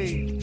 way.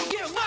Give my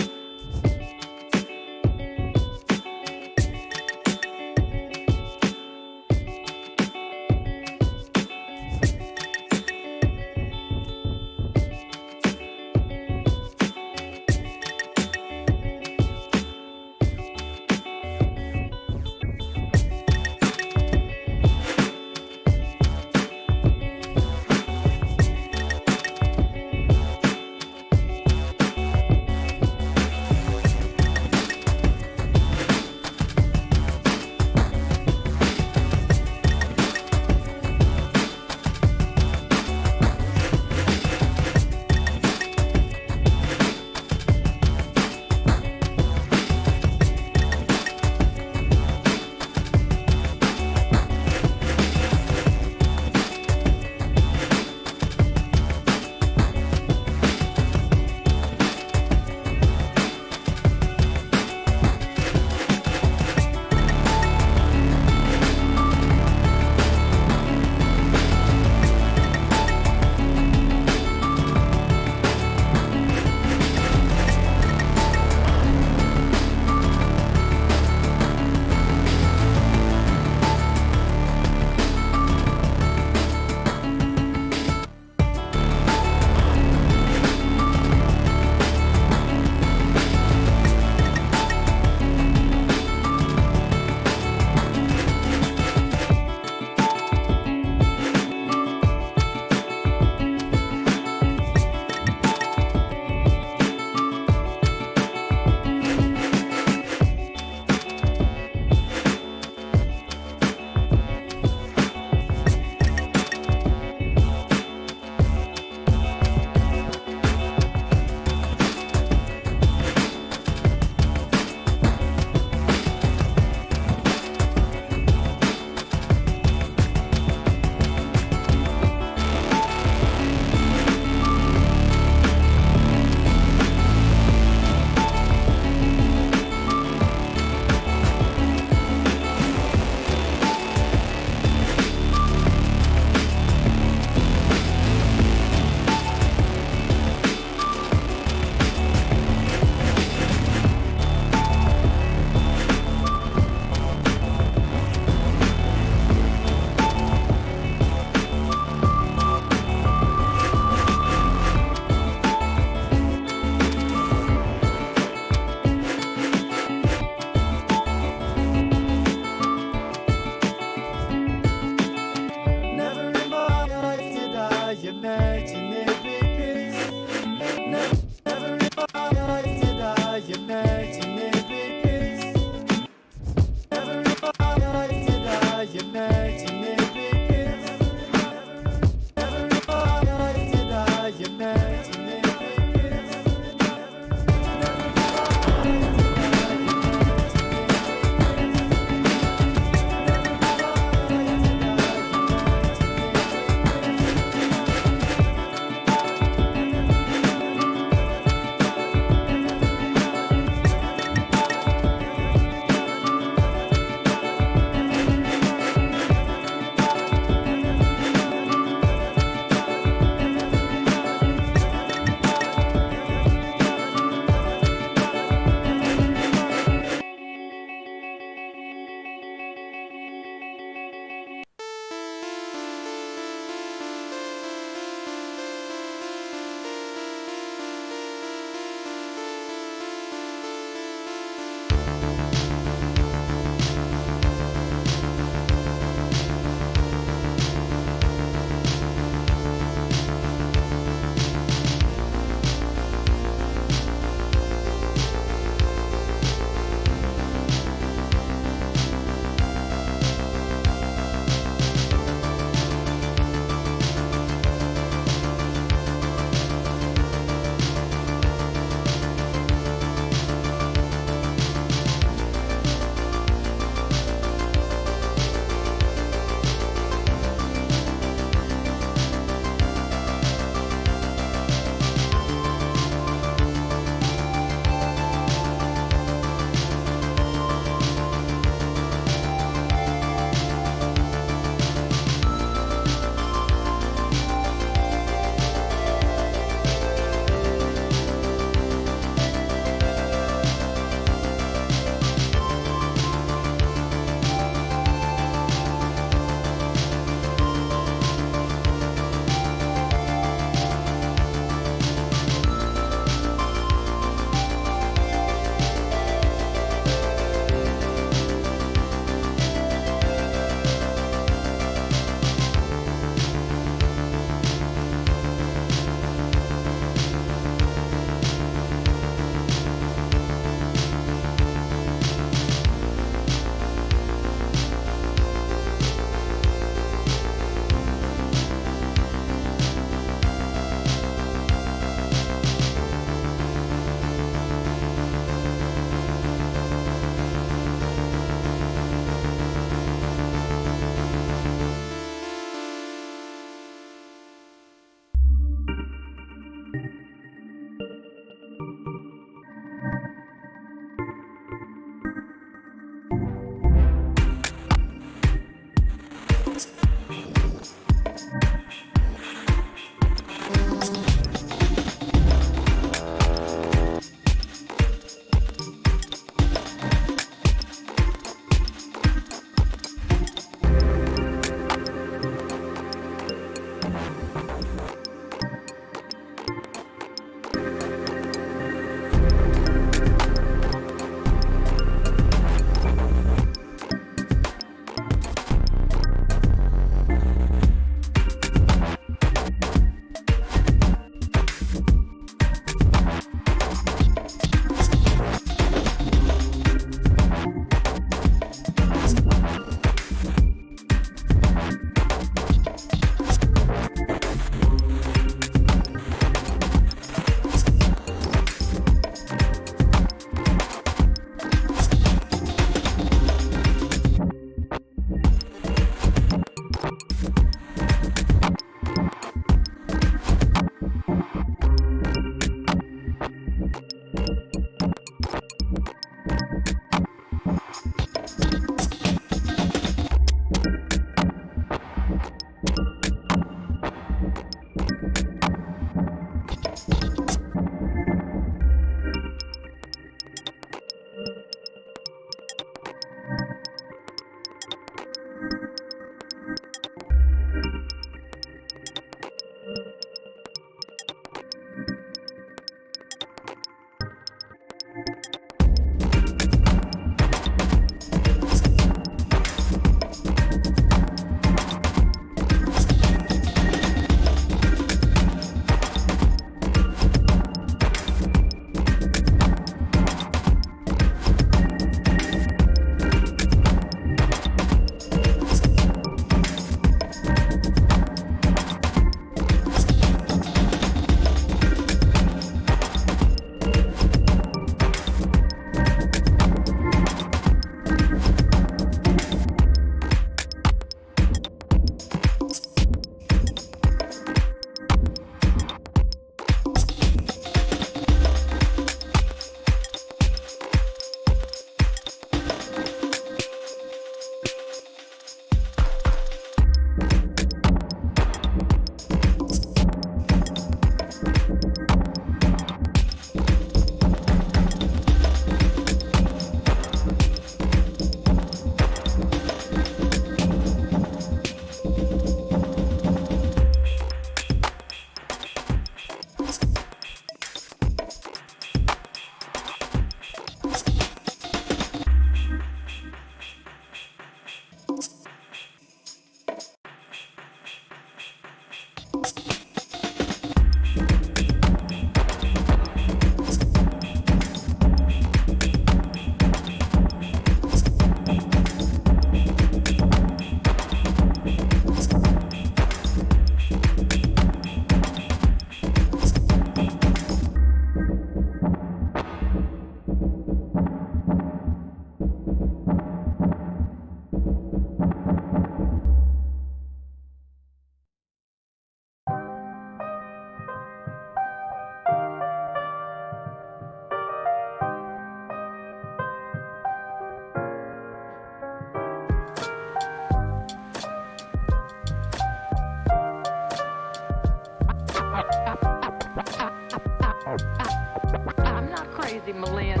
I'm not crazy, Malin.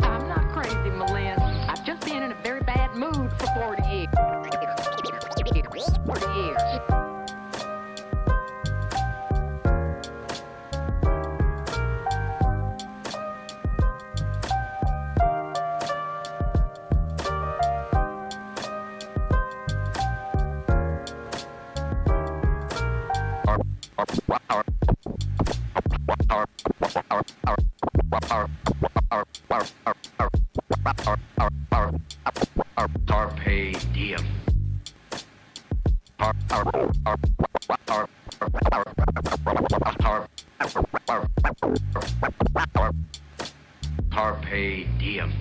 I'm not crazy, Malin. I've just been in a very bad mood for 40 years. 40 years. Carpe diem. Carpe diem.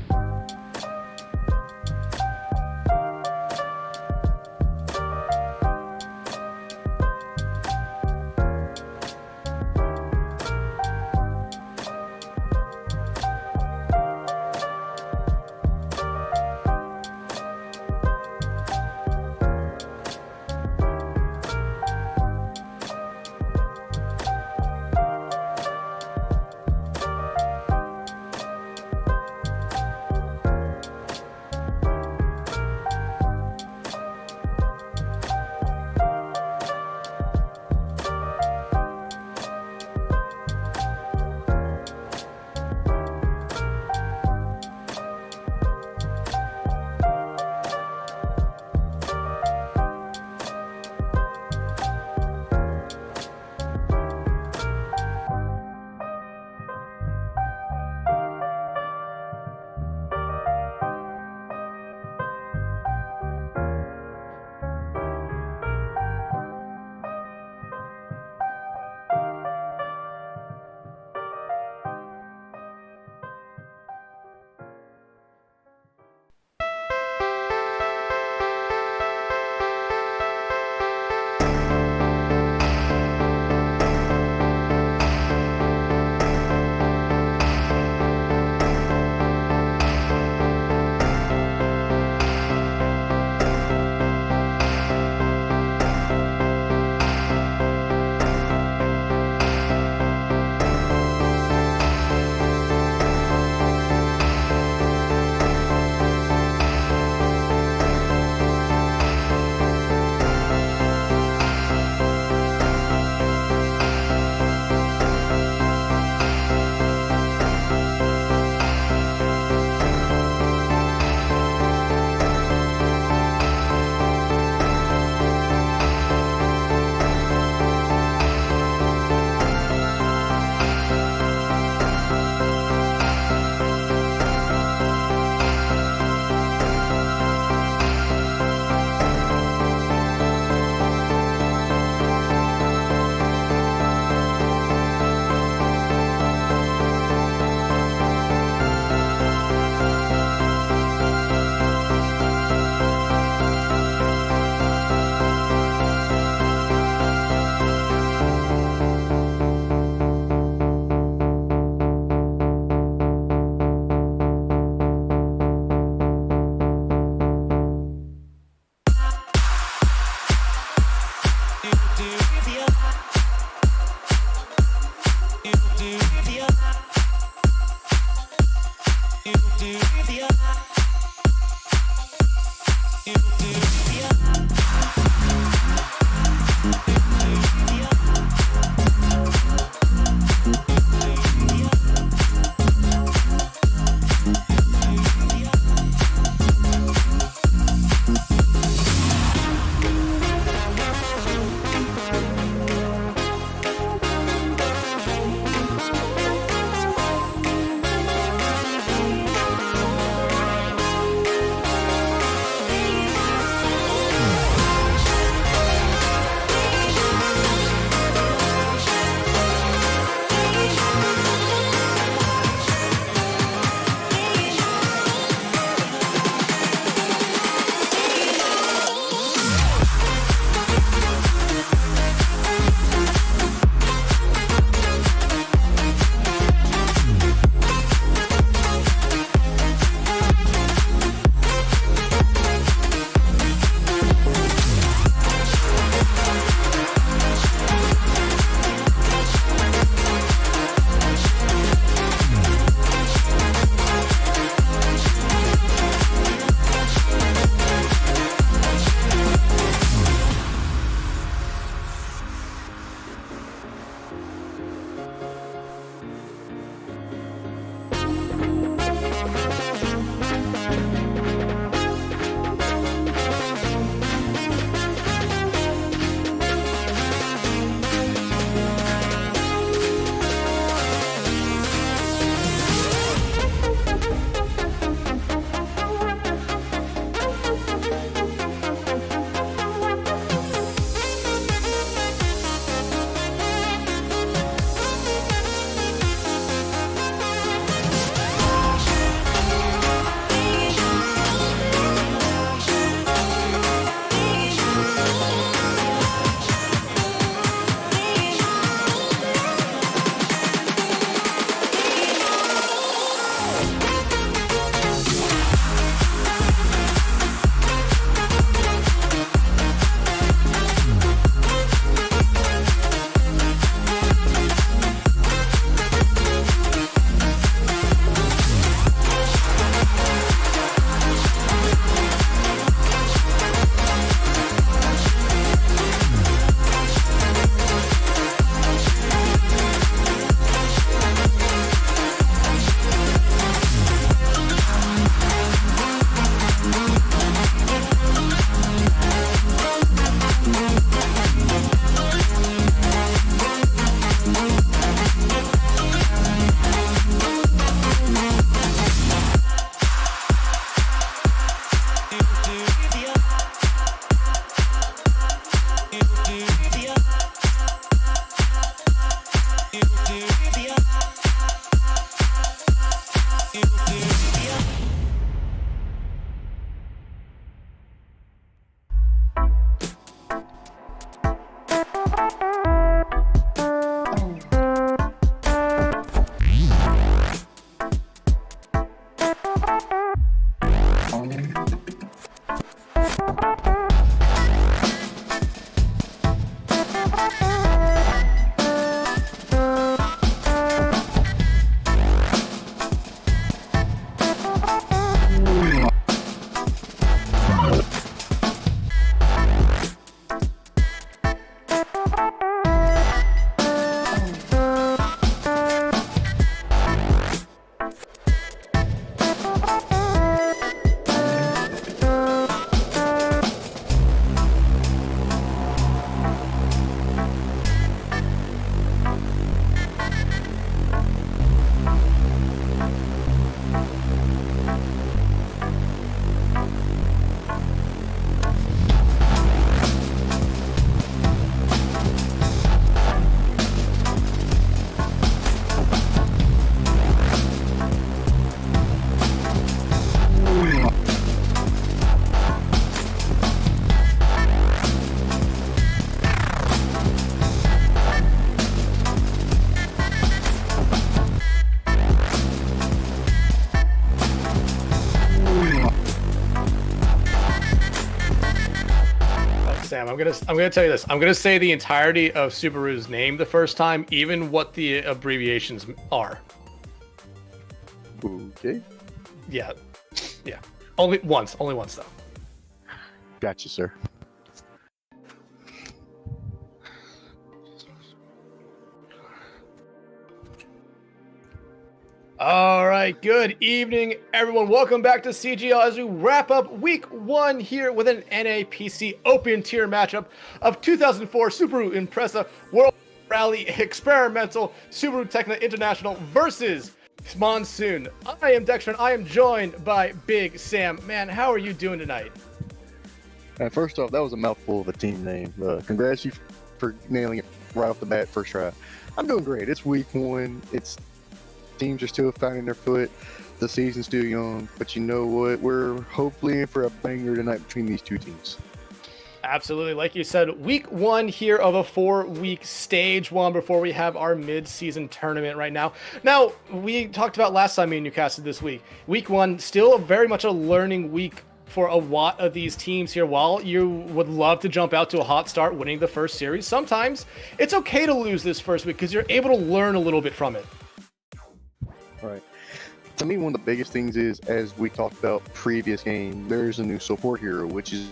Sam, I'm gonna tell you this. I'm gonna say the entirety of Subaru's name the first time, even what the abbreviations are. Okay. Yeah. Only once though. Gotcha, sir. All right, good evening, everyone. Welcome back to CGL as we wrap up week 1 here with an NAPC Open Tier matchup of 2004 Subaru Impreza World Rally Experimental Subaru Tecna International versus Monsoon. I am Dexter, and I am joined by Big Sam. Man, how are you doing tonight? First off, that was a mouthful of a team name. Congrats you for nailing it right off the bat, first try. I'm doing great. It's week 1. Teams are still finding their foot. The season's still young, but you know what? We're hopefully in for a banger tonight between these two teams. Absolutely. Like you said, week 1 here of a 4-week stage 1 before we have our mid-season tournament right now. Now, we talked about last time me and you casted this week. Week 1, still very much a learning week for a lot of these teams here. While you would love to jump out to a hot start winning the first series, sometimes it's okay to lose this first week because you're able to learn a little bit from it. Right. To me, one of the biggest things is, as we talked about previous game, there's a new support hero, which is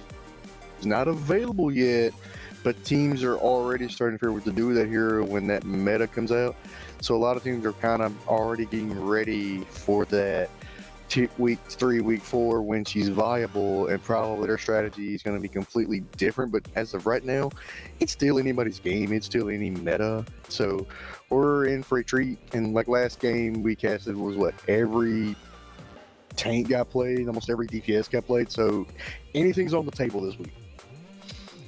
not available yet, but teams are already starting to figure out what to do with that hero when that meta comes out. So a lot of teams are kind of already getting ready for that week 3, week 4 when she's viable, and probably their strategy is going to be completely different. But as of right now, it's still anybody's game. It's still any meta. So we're in for a treat. And like last game we casted was every tank got played, almost every DPS got played. So anything's on the table this week.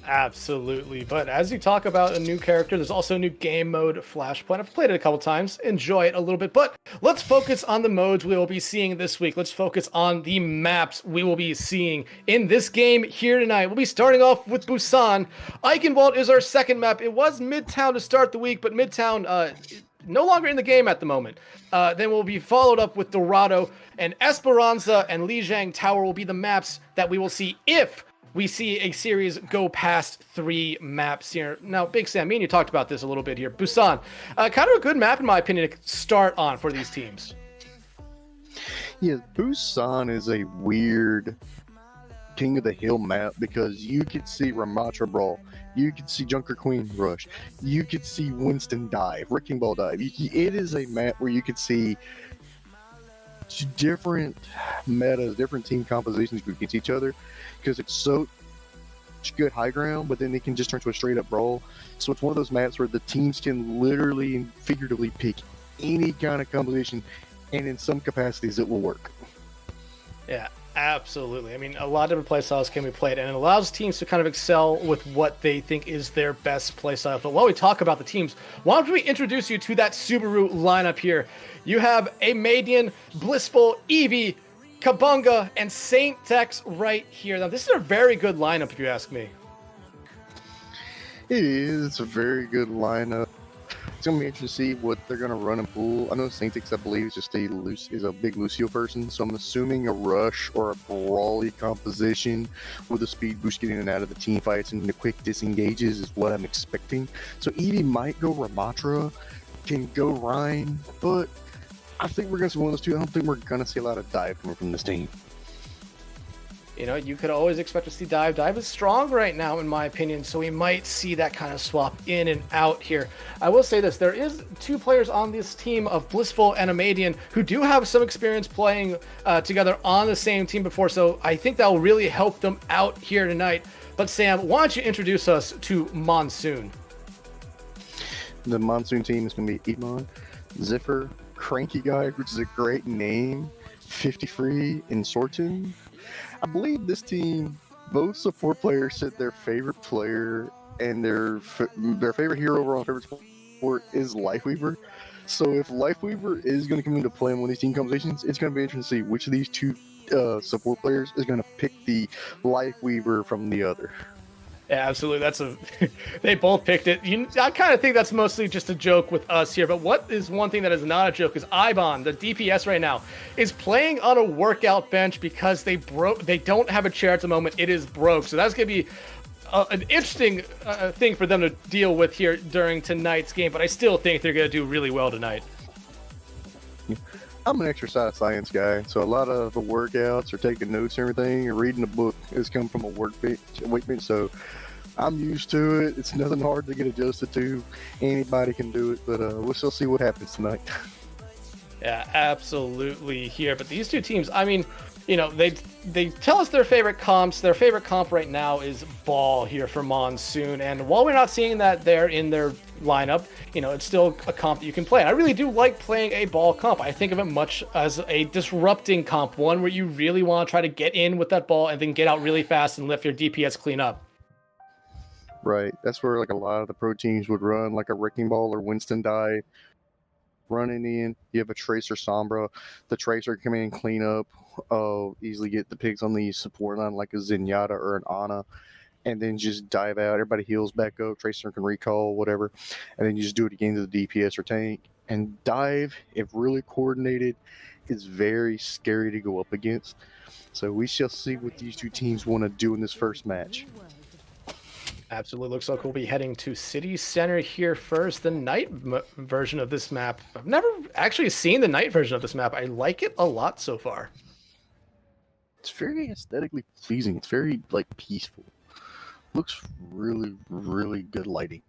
Absolutely. But as you talk about a new character, there's also a new game mode, Flashpoint. I've played it a couple times, enjoy it a little bit, but let's focus on the modes we will be seeing this week. Let's focus on the maps we will be seeing in this game here tonight. We'll be starting off with Busan. Eichenwald is our second map. It was Midtown to start the week, but Midtown no longer in the game at the moment. Then we'll be followed up with Dorado, and Esperanza and Lijiang Tower will be the maps that we will see if we see a series go past 3 maps here. Now, Big Sam, me and you talked about this a little bit here. Busan, kind of a good map in my opinion to start on for these teams. Yeah, Busan is a weird King of the Hill map because you could see Ramatra Brawl, you could see Junker Queen Rush, you could see Winston Dive, Wrecking Ball Dive. It is a map where you could see different metas, different team compositions against each other, because it's so good high ground, but then it can just turn to a straight up brawl. So it's one of those maps where the teams can literally and figuratively pick any kind of composition, and in some capacities it will work. Yeah, absolutely. I mean, a lot of different playstyles can be played, and it allows teams to kind of excel with what they think is their best playstyle. But while we talk about the teams, why don't we introduce you to that Subaru lineup here? You have a Madian, Blissful, Eevee, Kabunga, and Saint Tex right here. Now, this is a very good lineup, if you ask me. It is. It's a very good lineup. It's going to be interesting to see what they're going to run and pool. I know Saint Tex, I believe, is a big Lucio person, so I'm assuming a rush or a brawly composition with a speed boost getting in and out of the team fights and the quick disengages is what I'm expecting. So Eevee might go Ramatra, can go Rhine, but I think we're going to see one of those two. I don't think we're going to see a lot of dive coming from this team. You know, you could always expect to see Dive. Dive is strong right now, in my opinion, so we might see that kind of swap in and out here. I will say this, there is 2 players on this team of Blissful and Amadian who do have some experience playing together on the same team before, so I think that will really help them out here tonight. But Sam, why don't you introduce us to Monsoon? The Monsoon team is going to be Iman, Ziffer, Cranky Guy, which is a great name, 53, and Sorton. I believe this team, both support players said their favorite player and their favorite hero overall, favorite support is Lifeweaver. So if Lifeweaver is going to come into play in one of these team conversations, it's going to be interesting to see which of these 2 support players is going to pick the Lifeweaver from the other. Yeah, absolutely. They both picked it. I kind of think that's mostly just a joke with us here. But what is one thing that is not a joke is Ibon, the DPS right now, is playing on a workout bench because they don't have a chair at the moment. It is broke. So that's going to be an interesting thing for them to deal with here during tonight's game, but I still think they're going to do really well tonight. I'm an exercise science guy, so a lot of the workouts or taking notes and everything and reading a book has come from a weight bench, so I'm used to it. It's nothing hard to get adjusted to. Anybody can do it, but we'll still see what happens tonight. Yeah, absolutely here. But these two teams, I mean, you know, they tell us their favorite comps. Their favorite comp right now is ball here for Monsoon. And while we're not seeing that there in their lineup, you know, it's still a comp that you can play. And I really do like playing a ball comp. I think of it much as a disrupting comp, one where you really want to try to get in with that ball and then get out really fast and lift your DPS clean up. Right. That's where like a lot of the pro teams would run, like a Wrecking Ball or Winston dive. Running in, you have a Tracer Sombra. The Tracer come in and clean up, easily get the picks on the support line like a Zenyatta or an Ana, and then just dive out. Everybody heals back up. Tracer can recall, whatever. And then you just do it again to the DPS or tank. And dive, if really coordinated, is very scary to go up against. So we shall see what these two teams want to do in this first match. Absolutely looks like we'll be heading to City Center here first. The night version of this map. I've never actually seen the night version of this map. I like it a lot so far. It's very aesthetically pleasing. It's very like peaceful. Looks really, really good lighting.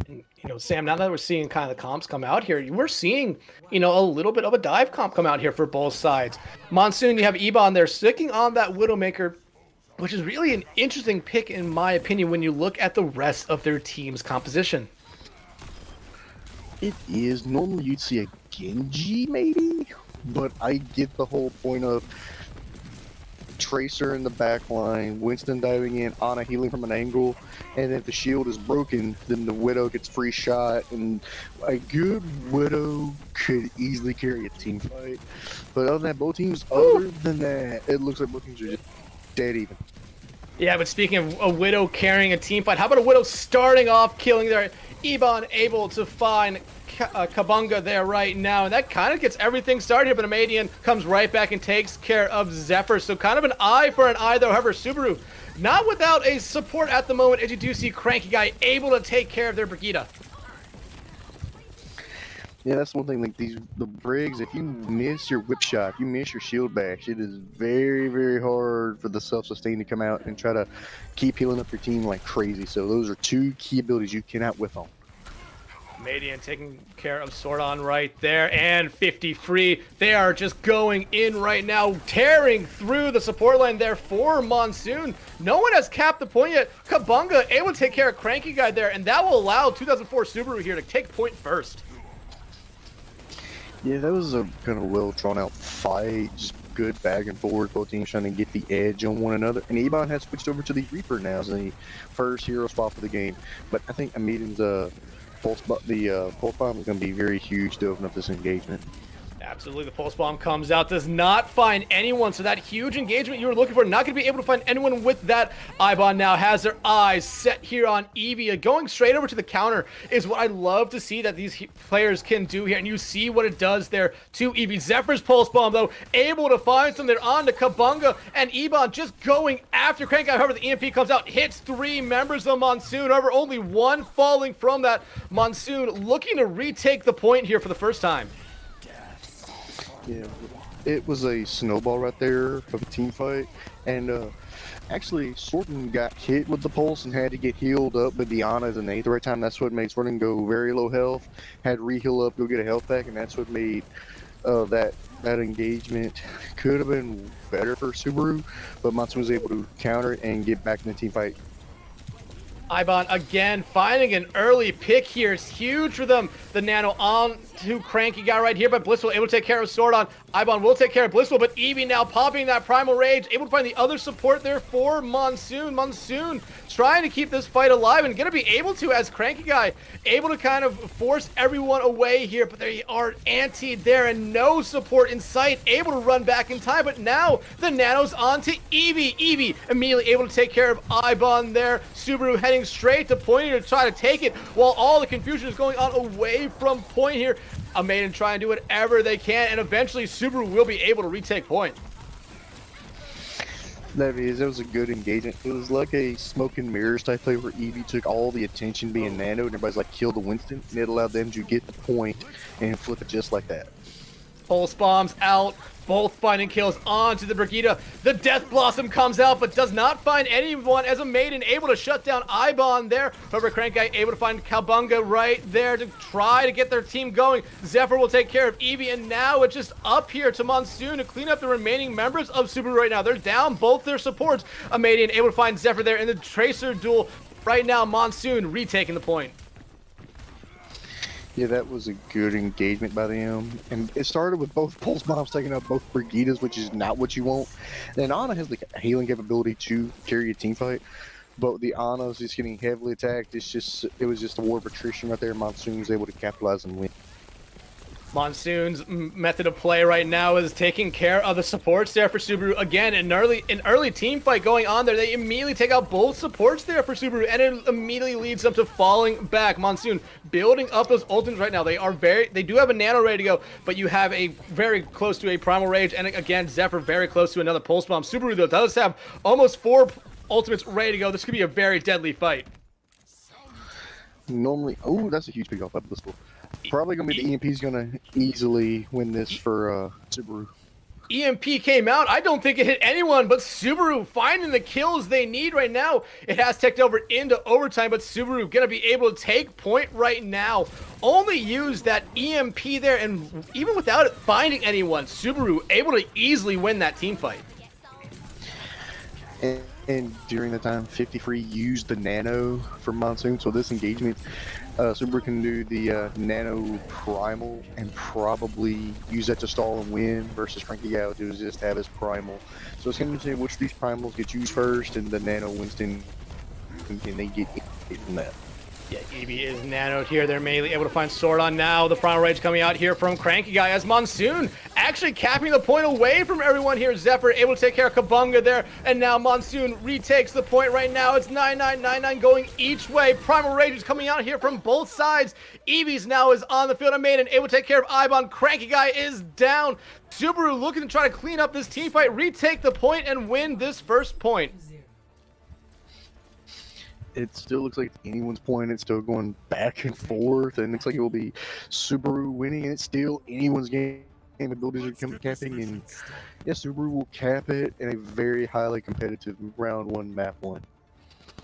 And, you know, Sam, now that we're seeing kind of the comps come out here, we're seeing, you know, a little bit of a dive comp come out here for both sides. Monsoon, you have Ebon there sticking on that Widowmaker, which is really an interesting pick in my opinion when you look at the rest of their team's composition. It is. Normally you'd see a Genji maybe, but I get the whole point of Tracer in the back line, Winston diving in, Ana healing from an angle, and if the shield is broken, then the Widow gets free shot, and a good Widow could easily carry a team fight. But other than that, both teams, other than that, it looks like both teams are just dead even. Yeah, but speaking of a Widow carrying a team fight, how about a Widow starting off killing there? Ebon able to find Kabunga there right now, and that kind of gets everything started here, but Amadian comes right back and takes care of Zephyr, so kind of an eye for an eye though. However, Subaru not without a support at the moment, as you do see Cranky Guy able to take care of their Brigitte. Yeah, that's one thing, like the Briggs, if you miss your whip shot, if you miss your shield bash, it is very, very hard for the self-sustain to come out and try to keep healing up your team like crazy, so those are two key abilities you cannot whiff on. Madian taking care of Sordon right there, and 50 free. They are just going in right now, tearing through the support line there for Monsoon. No one has capped the point yet. Kabunga able to take care of Cranky Guy there, and that will allow 2004 Subaru here to take point first. Yeah, that was a kind of well drawn out fight, just good back and forth, both teams trying to get the edge on one another. And Ebon has switched over to the Reaper now as the first hero spot for the game. But I think Amidon's pulse bomb is going to be very huge to open up this engagement. Absolutely, the pulse bomb comes out, does not find anyone, so that huge engagement you were looking for, not going to be able to find anyone with that. Ibon now has their eyes set here on Evie. Going straight over to the counter is what I love to see that these players can do here, and you see what it does there to Evie. Zephyr's pulse bomb, though, able to find some there on to Kabunga, and Ebon just going after Crank. However, the EMP comes out, hits 3 members of Monsoon. However, only 1 falling from that. Monsoon looking to retake the point here for the first time. Yeah, it was a snowball right there of a team fight, and actually Sorton got hit with the pulse and had to get healed up with the Ana as an 8th right time. That's what made Sorton go very low health, had to re-heal up, go get a health pack, and that's what made that engagement could have been better for Subaru, but Monsoon was able to counter it and get back in the team fight. Ibon again finding an early pick here. It's huge for them. The nano on to Cranky Guy right here, but Blissful able to take care of Sordon. Ibon will take care of Blissful, but Evie now popping that Primal Rage, able to find the other support there for Monsoon. Monsoon trying to keep this fight alive and going to be able to, as Cranky Guy able to kind of force everyone away here, but they are anti there and no support in sight, able to run back in time, but now the nanos on to Evie. Evie immediately able to take care of Ibon there. Subaru heading straight to point here to try to take it while all the confusion is going on away from point here. A Maiden try and do whatever they can, and eventually Subaru will be able to retake point. It was a good engagement. It was like a smoke and mirrors type play where Eevee took all the attention being Nano, and everybody's like, kill the Winston, and it allowed them to get the point and flip it just like that. Pulse bombs out, both finding kills onto the Brigitte. The Death Blossom comes out, but does not find anyone as a Maiden, able to shut down Ibon there. However, Crank Guy able to find Cowabunga right there to try to get their team going. Zephyr will take care of Eevee, and now it's just up here to Monsoon to clean up the remaining members of Subaru right now. They're down both their supports. A Maiden able to find Zephyr there in the Tracer duel. Right now, Monsoon retaking the point. Yeah, that was a good engagement by them. And it started with both Pulse Bombs taking out both Brigittes, which is not what you want. And Ana has the healing capability to carry a team fight. But the Ana's just getting heavily attacked. It was just a war of attrition right there. Monsoon was able to capitalize and win. Monsoon's method of play right now is taking care of the supports there for Subaru. Again, an early team fight going on there. They immediately take out both supports there for Subaru, and it immediately leads them to falling back. Monsoon building up those ultimates right now. They do have a Nano ready to go, but you have a very close to a Primal Rage, and again, Zephyr very close to another Pulse Bomb. Subaru, though, does have almost 4 ultimates ready to go. This could be a very deadly fight. Normally, oh, that's a huge pick off by Blissful. Probably gonna be the EMP's gonna easily win this for Subaru. EMP came out. I don't think it hit anyone, but Subaru finding the kills they need right now. It has ticked over into overtime, but Subaru gonna be able to take point right now. Only use that EMP there, and even without it finding anyone, Subaru able to easily win that team fight. And during the time, 53 used the Nano for Monsoon, so this engagement, Subaru can do the Nano Primal and probably use that to stall and win, versus Cranky Guy would just have his Primal. So it's going to say which of these Primals get used first, and the Nano Winston, and they get hit from that. Yeah, Eevee is nanoed here. They're mainly able to find Sword on now. The Primal Rage coming out here from Cranky Guy as Monsoon actually capping the point away from everyone here. Zephyr able to take care of Cowabunga there, and now Monsoon retakes the point right now. It's 9-9-9-9 going each way. Primal Rage is coming out here from both sides. Eevee's now is on the field. A Maiden able to take care of Ibon. Cranky Guy is down. Subaru looking to try to clean up this team fight, retake the point, and win this first point. It still looks like anyone's point. It's still going back and forth, and it looks like it will be Subaru winning, and it's still anyone's game. Abilities are capping, and yes, Subaru will cap it in a very highly competitive round 1, map 1.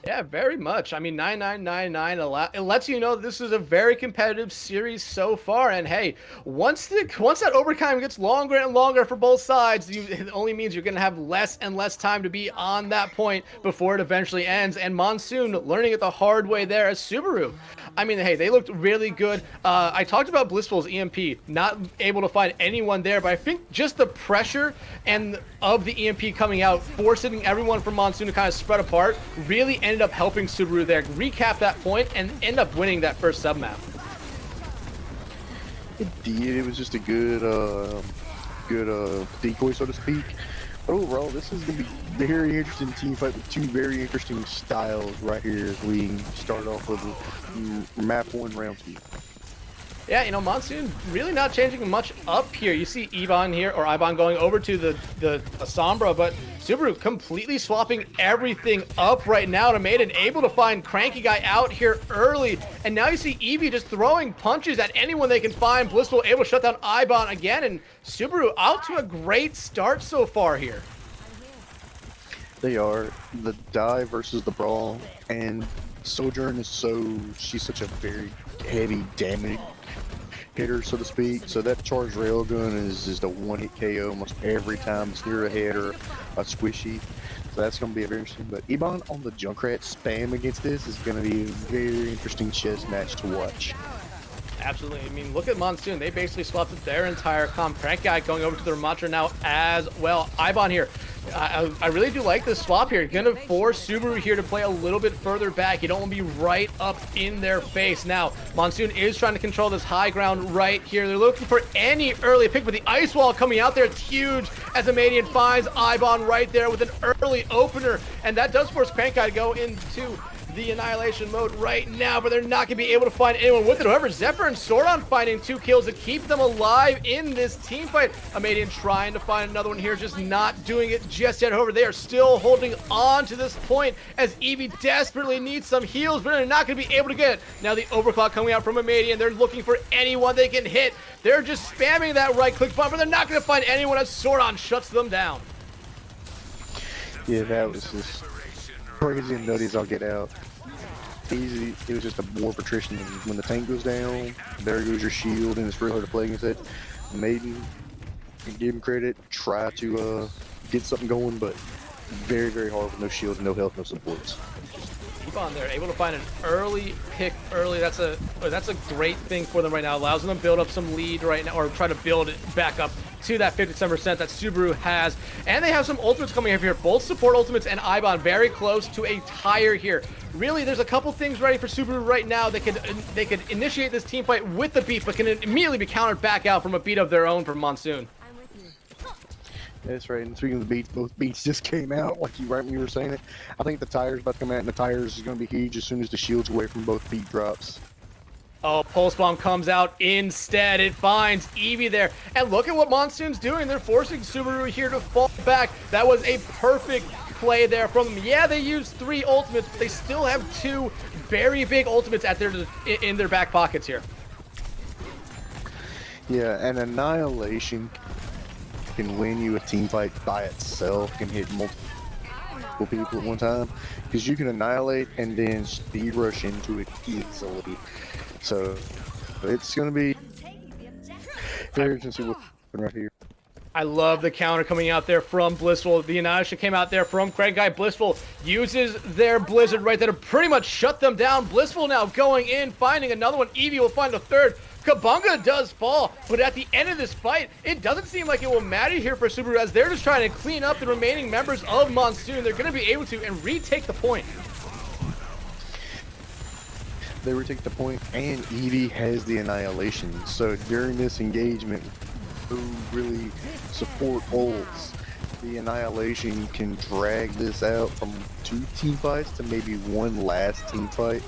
Yeah, very much. I mean, 9-9-9-9, it lets you know that this is a very competitive series so far. And hey, once that overtime gets longer and longer for both sides, it only means you're going to have less and less time to be on that point before it eventually ends. And Monsoon learning it the hard way there as Subaru. I mean, hey, they looked really good. I talked about Blissful's EMP, not able to find anyone there, but I think just the pressure and of the EMP coming out, forcing everyone from Monsoon to kind of spread apart, really ended up helping Subaru there recap that point and end up winning that first sub-map. It did. It was just a good decoy, so to speak. But overall, this is going to be a very interesting team fight with 2 very interesting styles right here as we start off with map 1, round 2. Yeah, you know, Monsoon really not changing much up here. You see Ibon here, or Ibon going over to the Sombra, but Subaru completely swapping everything up right now to Maiden, able to find Cranky Guy out here early. And now you see Eevee just throwing punches at anyone they can find. Blissful able to shut down Ibon again, and Subaru out to a great start so far here. They are. The dive versus the brawl, and Sojourn is she's such a very heavy damage hitter, so to speak. So that charged railgun is just a one-hit KO almost every time it's near a head or a squishy. So that's going to be very interesting. But Ibon on the Junkrat spam against this is going to be a very interesting chess match to watch. Absolutely. I mean, look at Monsoon. They basically swapped their entire comp. Crank Guy going over to the Ramatra now as well. Ibon here. I really do like this swap here. Gonna force Subaru here to play a little bit further back. You don't want to be right up in their face. Now, Monsoon is trying to control this high ground right here. They're looking for any early pick, but the ice wall coming out there, it's huge as Amadian finds Ibon right there with an early opener. And that does force Crank Guy to go into the Annihilation mode right now, but they're not going to be able to find anyone with it. However, Zephyr and Sordon finding 2 kills to keep them alive in this team fight. Amadian trying to find another one here, just not doing it just yet. However, they are still holding on to this point as Eevee desperately needs some heals, but they're not going to be able to get it. Now the overclock coming out from Amadian. They're looking for anyone they can hit. They're just spamming that right-click button, but they're not going to find anyone as Sordon shuts them down. Yeah, that was just crazy and nutty as I'll get out. Easy, it was just a war of attrition. And when the tank goes down, there goes your shield, and it's really hard to play against it. Maiden, give him credit, try to get something going, but very, very hard with no shield, no health, no supports. Keep on there, able to find an early pick early. That's a great thing for them right now. Allows them to build up some lead right now, or try to build it back up to that 57% that Subaru has. And they have some ultimates coming up here. Both support ultimates and Ibon very close to a tire here. Really, there's a couple things ready for Subaru right now. They could initiate this team fight with the beat, but can immediately be countered back out from a beat of their own from Monsoon. That's right. And speaking of the beats, both beats just came out, like you right when you were saying it. I think the tire's about to come out, and the tires is going to be huge as soon as the shield's away from both beat drops. Oh, Pulse Bomb comes out instead. It finds Eevee there. And look at what Monsoon's doing. They're forcing Subaru here to fall back. That was a perfect play there from them. Yeah, they used 3 ultimates, but they still have 2 very big ultimates at in their back pockets here. Yeah, and Annihilation can win you a team fight by itself, can hit multiple people at one time, because you can annihilate and then speed rush into it easily. So it's going to be very interesting to see what's right here. I love the counter coming out there from Blissful. The Annihilation came out there from Craig Guy. Blissful uses their Blizzard right there to pretty much shut them down. Blissful now going in, finding another one. Eevee will find a third. Kabunga does fall, but at the end of this fight, it doesn't seem like it will matter here for Subaru as they're just trying to clean up the remaining members of Monsoon. They're going to be able to and retake the point. They retake the point, and Eevee has the Annihilation. So during this engagement, who really support ults, the Annihilation can drag this out from 2 team fights to maybe 1 last team fight.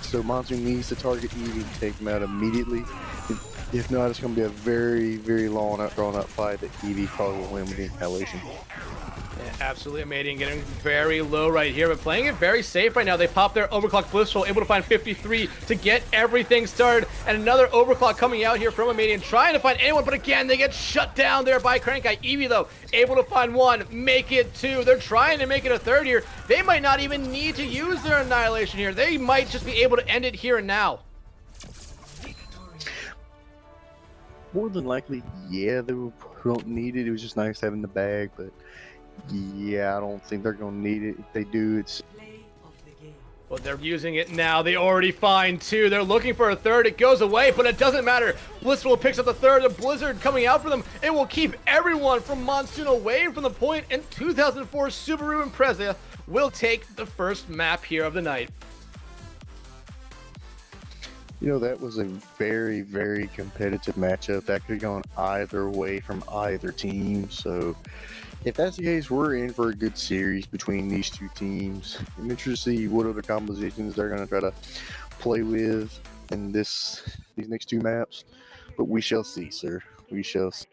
So Monsoon needs to target Eevee and take him out immediately. If not, it's going to be a very, very long, drawn-out fight that Eevee probably will win with the Annihilation. Yeah, absolutely amazing, getting very low right here, but playing it very safe right now. They pop their overclock Blissful, able to find 53 to get everything started, and another overclock coming out here from Amadian, trying to find anyone, but again, they get shut down there by Crank Guy. Eevee, though, able to find 1, make it 2. They're trying to make it a 3rd here. They might not even need to use their Annihilation here. They might just be able to end it here and now. More than likely, yeah, they don't need it. It was just nice having the bag, but yeah, I don't think they're going to need it. If they do, it's... Well, they're using it now. They already find 2. They're looking for a 3rd. It goes away, but it doesn't matter. Blissful picks up the 3rd. The Blizzard coming out for them. It will keep everyone from Monsoon away from the point, and 2004 Subaru Impreza will take the first map here of the night. You know, that was a very, very competitive matchup. That could have gone either way from either team. So if that's the case, we're in for a good series between these 2 teams. I'm interested to see what other compositions they're going to try to play with in these next 2 maps. But we shall see, sir. We shall see.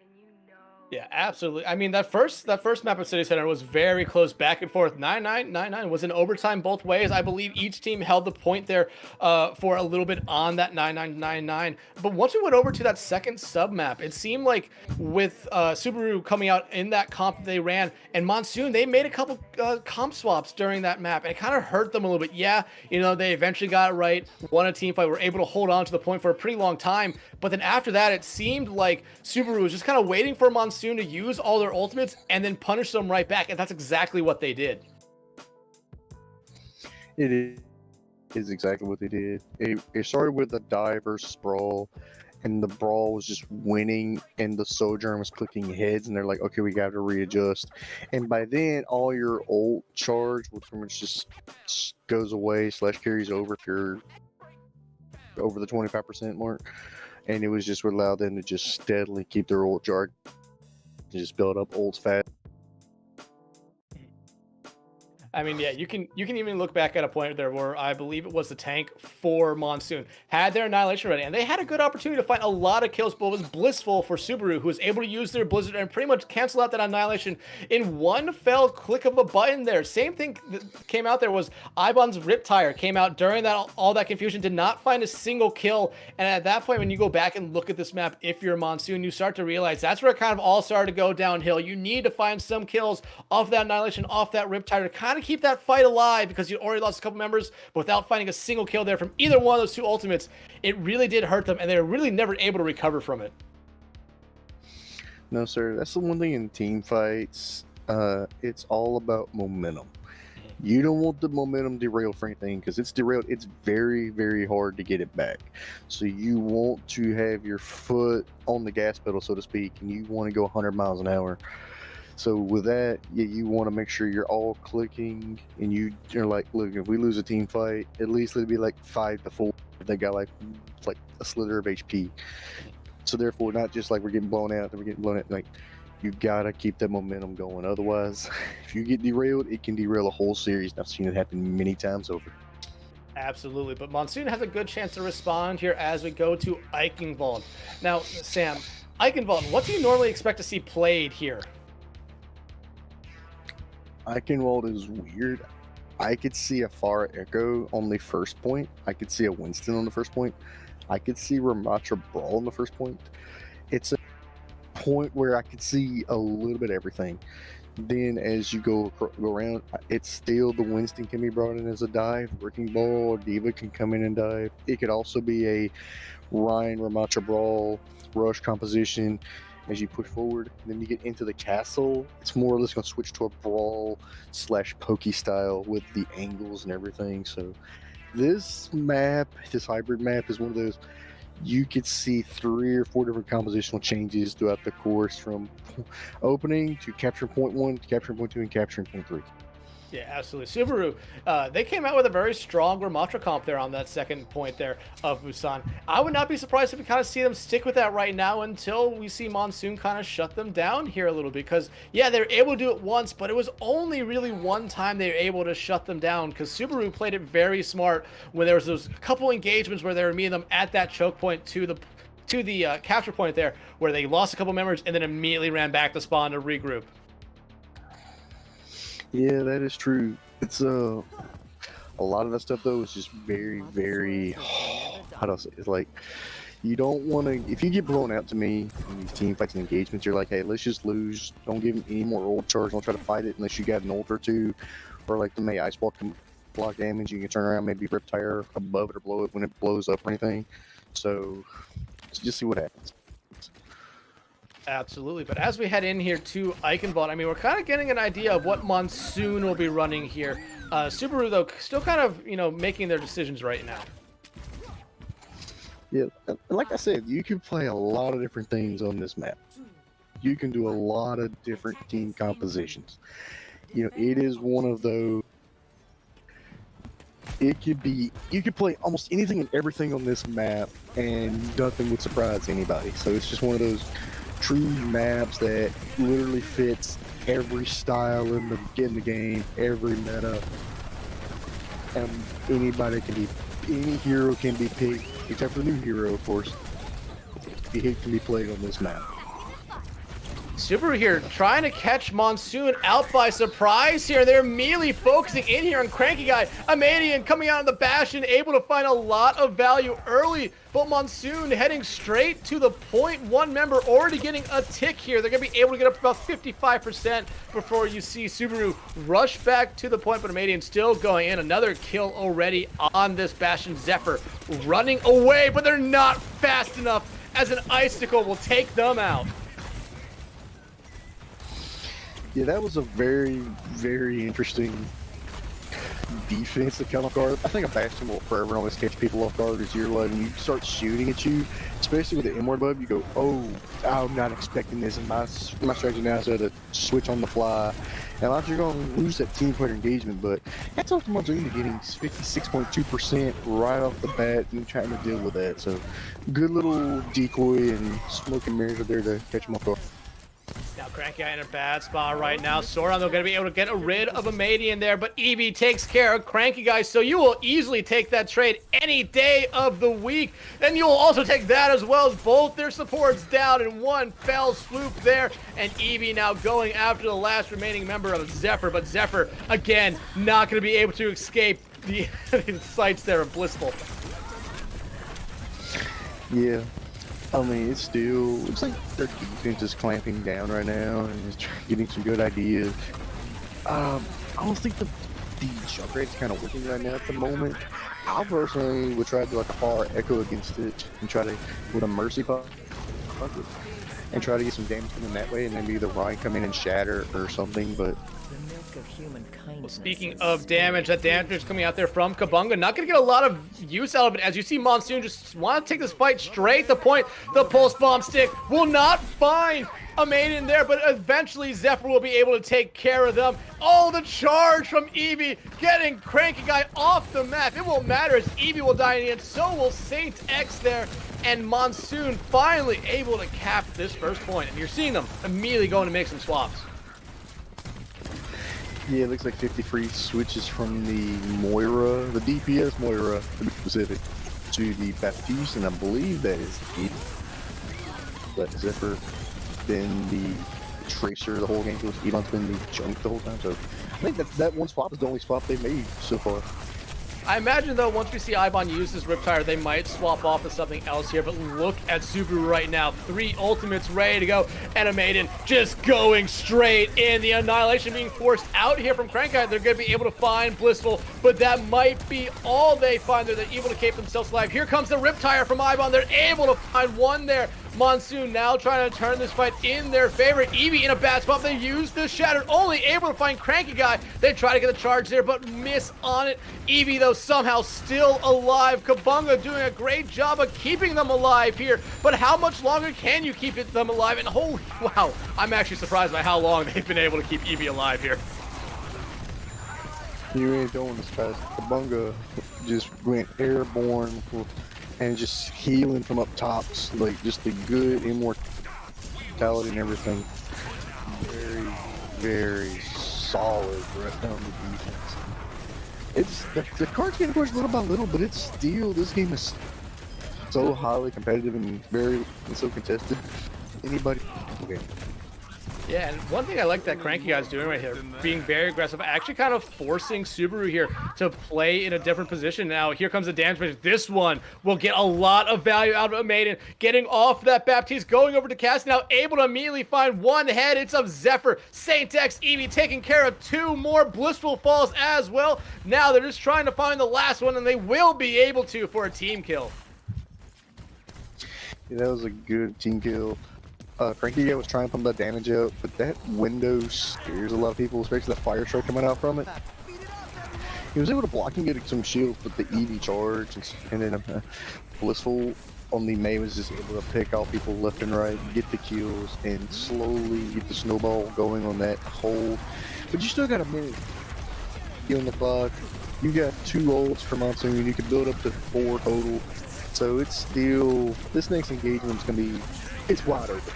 Yeah, absolutely. I mean, that first map of City Center was very close, back and forth. 9-9, 9-9 was in overtime both ways. I believe each team held the point there for a little bit on that 9-9, 9-9. But once we went over to that second sub map, it seemed like with Subaru coming out in that comp that they ran, and Monsoon, they made a couple comp swaps during that map, and it kind of hurt them a little bit. Yeah, you know, they eventually got it right, won a team fight, were able to hold on to the point for a pretty long time. But then after that, it seemed like Subaru was just kind of waiting for Monsoon to use all their ultimates and then punish them right back, and that's exactly what they did. It is exactly what they did. It started with a die versus brawl, and the brawl was just winning, and the Sojourn was clicking heads, and they're like, okay, we got to readjust. And by then, all your ult charge will pretty much just goes away / carries over if you're over the 25% mark. And it was just what allowed them to just steadily keep their ult charge and just build up ults fast. I mean, yeah, you can even look back at a point there where I believe it was the tank for Monsoon had their annihilation ready, and they had a good opportunity to find a lot of kills, but it was blissful for Subaru, who was able to use their blizzard and pretty much cancel out that annihilation in one fell click of a button there. Same thing that came out there was Ibon's Rip Tire came out during that all that confusion, did not find a single kill, and at that point when you go back and look at this map, if you're Monsoon, you start to realize that's where it kind of all started to go downhill. You need to find some kills off that annihilation, off that Rip Tire to kind of keep that fight alive, because you already lost a couple members, but without finding a single kill there from either one of those two ultimates, it really did hurt them, and they were really never able to recover from it. No, sir. That's the one thing in team fights. It's all about momentum. You don't want the momentum derailed for anything, because it's derailed. It's very, very hard to get it back. So you want to have your foot on the gas pedal, so to speak, and you want to go 100 miles an hour. So with that, you want to make sure you're all clicking, and you're like, look, if we lose a team fight, at least it'll be like 5-4. If they got like a slither of HP. So therefore, not just like we're getting blown out, then we're getting blown out. Like, you gotta keep that momentum going. Otherwise, if you get derailed, it can derail a whole series. And I've seen it happen many times over. Absolutely, but Monsoon has a good chance to respond here as we go to Eichenwald. Now, Sam, Eichenwald, what do you normally expect to see played here? Eichenwald is weird. I could see a Far Echo on the first point. I could see a Winston on the first point. I could see Ramatra Brawl on the first point. It's a point where I could see a little bit of everything. Then as you go around, it's still the Winston can be brought in as a dive. Wrecking Ball, Diva can come in and dive. It could also be a Ryan Ramatra Brawl rush composition. As you push forward, then you get into the castle, it's more or less going to switch to a brawl / pokey style with the angles and everything. So this map, this hybrid map, is one of those you could see 3 or 4 different compositional changes throughout the course, from opening to capturing point 1 to capturing point 2 and capturing point 3. Yeah, absolutely. Subaru, they came out with a very strong Ramatra comp there on that second point there of Busan. I would not be surprised if we kind of see them stick with that right now until we see Monsoon kind of shut them down here a little bit. Because, yeah, they were able to do it once, but it was only really one time they were able to shut them down, because Subaru played it very smart when there was those couple engagements where they were meeting them at that choke point to the capture point there, where they lost a couple members and then immediately ran back to spawn to regroup. Yeah, that is true. It's a lot of that stuff though is just very, very how do I say it? It's like, you don't want to, if you get blown out to me in these team fights and engagements, you're like, hey, let's just lose. Don't give them any more ult charge. Don't try to fight it unless you got an ult or two, or like the May Ice Ball can block damage. You can turn around, maybe Rip Tire above it or blow it when it blows up or anything. So just see what happens. Absolutely, but as we head in here to Eichenwald, I mean, we're kind of getting an idea of what Monsoon will be running here. Subaru, though, still kind of, making their decisions right now. Yeah, like I said, you can play a lot of different things on this map. You can do a lot of different team compositions. It is one of those. It could be, you could play almost anything and everything on this map, and nothing would surprise anybody. So it's just one of those true maps that literally fits every style in the game, every meta, and any hero can be picked, except for the new hero, of course. He can be played on this map. Subaru here trying to catch Monsoon out by surprise here. They're immediately focusing in here on Cranky Guy. Amadian coming out of the Bastion, able to find a lot of value early, but Monsoon heading straight to the point. One member already getting a tick here. They're going to be able to get up to about 55% before you see Subaru rush back to the point, but Amadian still going in. Another kill already on this Bastion. Zephyr running away, but they're not fast enough, as an icicle will take them out. Yeah, that was a very, very interesting defense to come off guard. I think a Bastion will forever always catch people off guard as you're letting you start shooting at you, especially with the M word above. You go, oh, I'm not expecting this, and my strategy now is to switch on the fly. And a lot of you're going to lose that team player engagement, but that's off the Monsoon getting 56.2% right off the bat and trying to deal with that. So good little decoy and smoke and mirrors are there to catch them off guard. Now Cranky Guy in a bad spot right now. Sauron, they're going to be able to get rid of a Mady in there, but Eevee takes care of Cranky Guy, so you will easily take that trade any day of the week. And you'll also take that as well, as both their supports down in one fell swoop there. And Eevee now going after the last remaining member of Zephyr, but Zephyr, again, not going to be able to escape the sights there of Blissful. Yeah. I mean, it's like their defense is clamping down right now and is getting some good ideas. I don't think the Junkrat's kind of working right now at the moment. I personally would try to do like a far echo against it and try to, with a mercy bucket, and try to get some damage in that way, and then either Ryan come in and shatter or something, but... Well, speaking of damage, that damage is coming out there from Kabunga. Not going to get a lot of use out of it. As you see, Monsoon just want to take this fight straight to point. The Pulse Bomb Stick will not find a Maiden there, but eventually Zephyr will be able to take care of them. Oh, the charge from Eevee, getting Cranky Guy off the map. It won't matter as Eevee will die in the end. So will Saint X there. And Monsoon finally able to cap this first point. And you're seeing them immediately going to make some swaps. Yeah, it looks like 50 Free switches from the Moira, the DPS Moira, to be specific, to the Baptiste, and I believe that is the Zephyr, then the Tracer the whole game, because Elon's been the junk the whole time, so I think that one swap is the only swap they made so far. I imagine, though, once we see Ibon use this Riptire, they might swap off to something else here, but look at Subaru right now. 3 ultimates ready to go, and a Maiden just going straight in. The Annihilation being forced out here from Cranky. They're going to be able to find Blissful, but that might be all they find there. They're able to keep themselves alive. Here comes the Riptire from Ibon. They're able to find one there. Monsoon now trying to turn this fight in their favor. Eevee in a bad spot. They use the Shattered, only able to find Cranky Guy. They try to get the charge there, but miss on it. Eevee, though, somehow still alive. Kabunga doing a great job of keeping them alive here, but how much longer can you keep them alive? And holy wow, I'm actually surprised by how long they've been able to keep Eevee alive here. You ain't doing this fast. Kabunga just went airborne and just healing from up tops, like just the good immortality and everything. Very, very solid right down the defense. It's the card's getting pushed little by little, but it's still, this game is so highly competitive and so contested. Anybody okay. Yeah, and one thing I like that Cranky Guy's doing right here, being very aggressive, actually kind of forcing Subaru here to play in a different position. Now, here comes the damage measure. This one will get a lot of value out of a Maiden. Getting off that Baptiste, going over to Cass, now able to immediately find one head. It's of Zephyr. Saint X, Eevee taking care of 2 more Blissful Falls as well. Now they're just trying to find the last one, and they will be able to for a team kill. Yeah, that was a good team kill. Cranky Guy was trying to pump that damage out, but that window scares a lot of people, especially the fire strike coming out from it. He was able to block and get some shield with the Eevee charge, and then Blissful on the May was just able to pick out people left and right, get the kills, and slowly get the snowball going on that hole. But you still got a minute on the clock. You got 2 ults for Monsoon. You can build up to 4 total. So it's still, this next engagement's gonna be, it's wide open.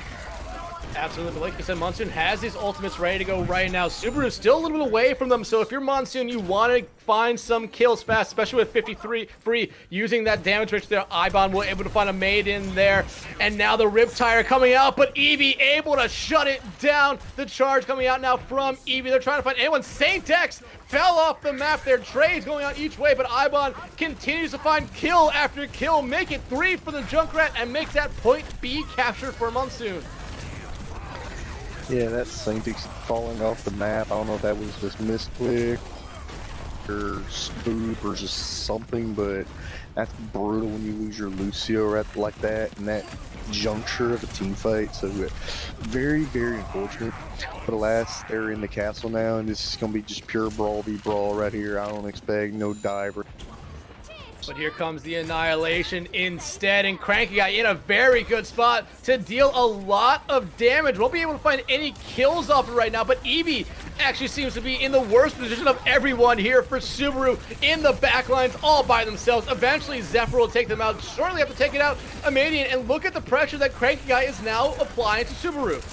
Absolutely, but like you said, Monsoon has his ultimates ready to go right now. Subaru's still a little bit away from them, so if you're Monsoon, you want to find some kills fast, especially with 53 free, using that damage which there. Ibon will able to find a Maiden there, and now the Riptire coming out, but Eevee able to shut it down. The charge coming out now from Eevee. They're trying to find anyone. Saint X fell off the map there. Trades going out each way, but Ibon continues to find kill after kill, make it 3 for the Junkrat, and make that point B captured for Monsoon. Yeah, that's Saint X falling off the map. I don't know if that was just misclick or spoof or just something, but that's brutal when you lose your Lucio right like that in that juncture of a team fight. So very, very unfortunate. But alas, they're in the castle now, and this is going to be just pure brawl v brawl right here. I don't expect no diver. But here comes the Annihilation instead, and Cranky Guy in a very good spot to deal a lot of damage. Won't be able to find any kills off it right now, but Eevee actually seems to be in the worst position of everyone here for Subaru in the backlines all by themselves. Eventually, Zephyr will take them out. Shortly after taking out Amadian, and look at the pressure that Cranky Guy is now applying to Subaru.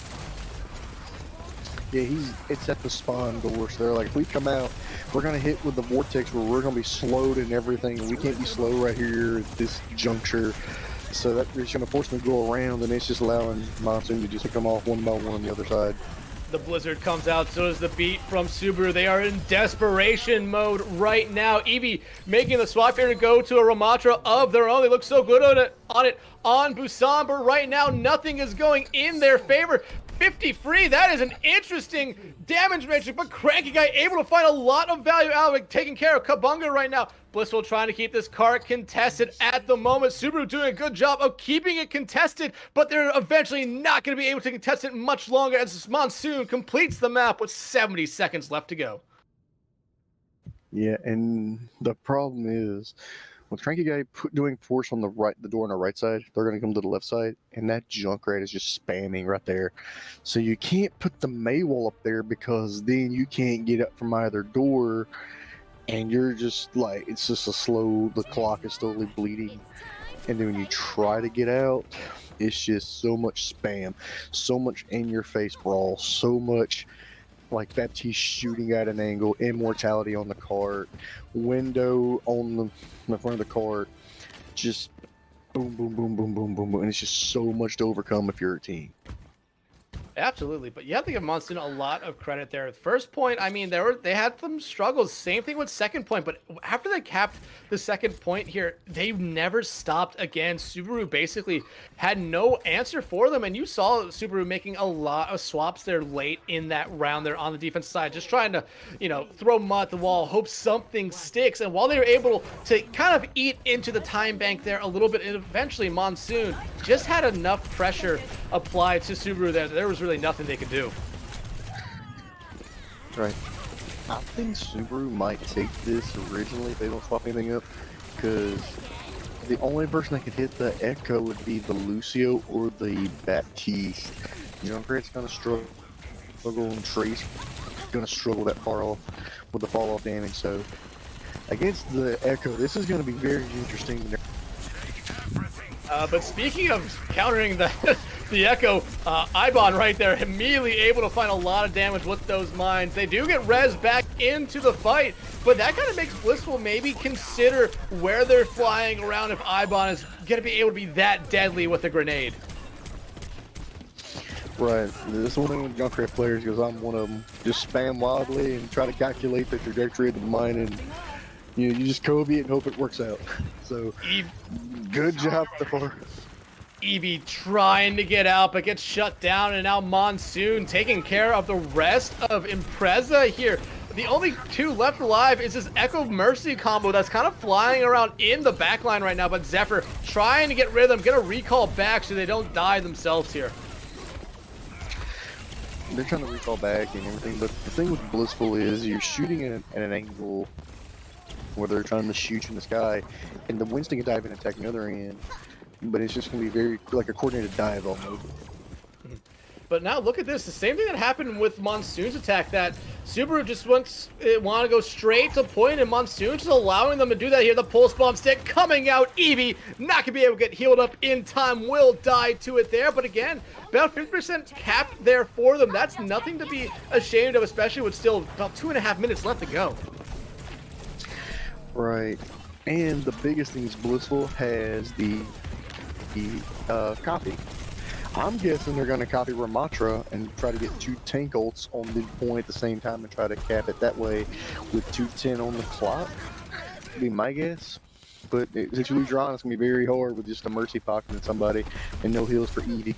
Yeah, it's at the spawn door, so they're like, if we come out, we're gonna hit with the vortex where we're gonna be slowed and everything, and we can't be slow right here at this juncture. So that it's gonna force them to go around, and it's just allowing Monsoon to just come off one by one on the other side. The blizzard comes out, so does the beat from Subaru. They are in desperation mode right now. Eevee making the swap here to go to a Ramatra of their own. They look so good on Busan, but right now nothing is going in their favor. 50 free, that is an interesting damage matrix, but Cranky Guy able to find a lot of value out of it, taking care of Kabunga right now. Blissful trying to keep this cart contested at the moment. Subaru doing a good job of keeping it contested, but they're eventually not going to be able to contest it much longer as Monsoon completes the map with 70 seconds left to go. Yeah, and the problem is, with Cranky Guy doing force on the door on the right side, they're going to come to the left side, and that Junkrat is just spamming right there. So you can't put the Maywall up there because then you can't get up from either door, and you're just like, it's just the clock is slowly bleeding. And then when you try to get out, it's just so much spam, so much in-your-face brawl, so much like Baptiste shooting at an angle, immortality on the cart, window on the front of the cart, just boom, boom, boom, boom, boom, boom, boom, and it's just so much to overcome if you're a team. Absolutely, but you have to give Monsoon a lot of credit there. First point, I mean, they had some struggles. Same thing with second point, but after they capped the second point here, they've never stopped again. Subaru basically had no answer for them, and you saw Subaru making a lot of swaps there late in that round there on the defense side, just trying to, you know, throw mud at the wall, hope something sticks. And while they were able to kind of eat into the time bank there a little bit, and eventually Monsoon just had enough pressure applied to Subaru there was really nothing they could do. Right. I think Subaru might take this originally if they don't swap anything up, because the only person that could hit the Echo would be the Lucio or the Baptiste. You know, Greg's gonna struggle, and Trace gonna struggle that far off with the fall off damage. So against the Echo, this is gonna be very interesting. But speaking of countering the Echo, Ibon right there immediately able to find a lot of damage with those mines. They do get res back into the fight, but that kind of makes Blissful maybe consider where they're flying around if Ibon is going to be able to be that deadly with a grenade. Right. This is one thing with Junkrat players, because I'm one of them. Just spam wildly and try to calculate the trajectory of the mine, and you just Kobe it and hope it works out. So, good job so far. Eevee trying to get out, but gets shut down, and now Monsoon taking care of the rest of Impreza here. The only two left alive is this Echo Mercy combo that's kind of flying around in the backline right now, but Zephyr trying to get rid of them, get a recall back so they don't die themselves here. They're trying to recall back and everything, but the thing with Blissful is you're shooting at an angle where they're trying to shoot you in the sky, and the Winston can dive in and attack the other end, but it's just going to be very, like a coordinated dive almost. But now look at this, the same thing that happened with Monsoon's attack, that Subaru just want to go straight to point, and Monsoon just allowing them to do that here. The pulse bomb stick coming out, Eevee not going to be able to get healed up in time, will die to it there, but again, about 50% capped there for them. That's nothing to be ashamed of, especially with still about 2.5 minutes left to go. Right, and the biggest thing is Blissful has the copy. I'm guessing they're going to copy Ramatra and try to get 2 tank ults on the point at the same time and try to cap it that way with 2:10 on the clock. Would be my guess. But if you lose your on, it's going to be very hard with just a mercy pocketing somebody and no heals for Eevee.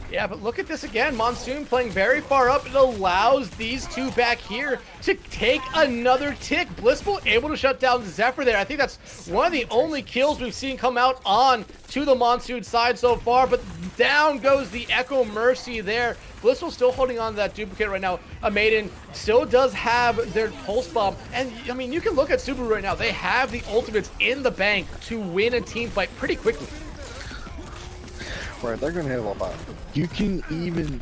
Yeah, but look at this again. Monsoon playing very far up. It allows these two back here to take another tick. Blissful able to shut down Zephyr there. I think that's one of the only kills we've seen come out on to the Monsoon side so far, but down goes the Echo Mercy there. Blissful still holding on to that duplicate right now. A Maiden still does have their pulse bomb, and I mean, you can look at Subaru right now. They have the ultimates in the bank to win a team fight pretty quickly. Right, they're going to have a lot. You can even,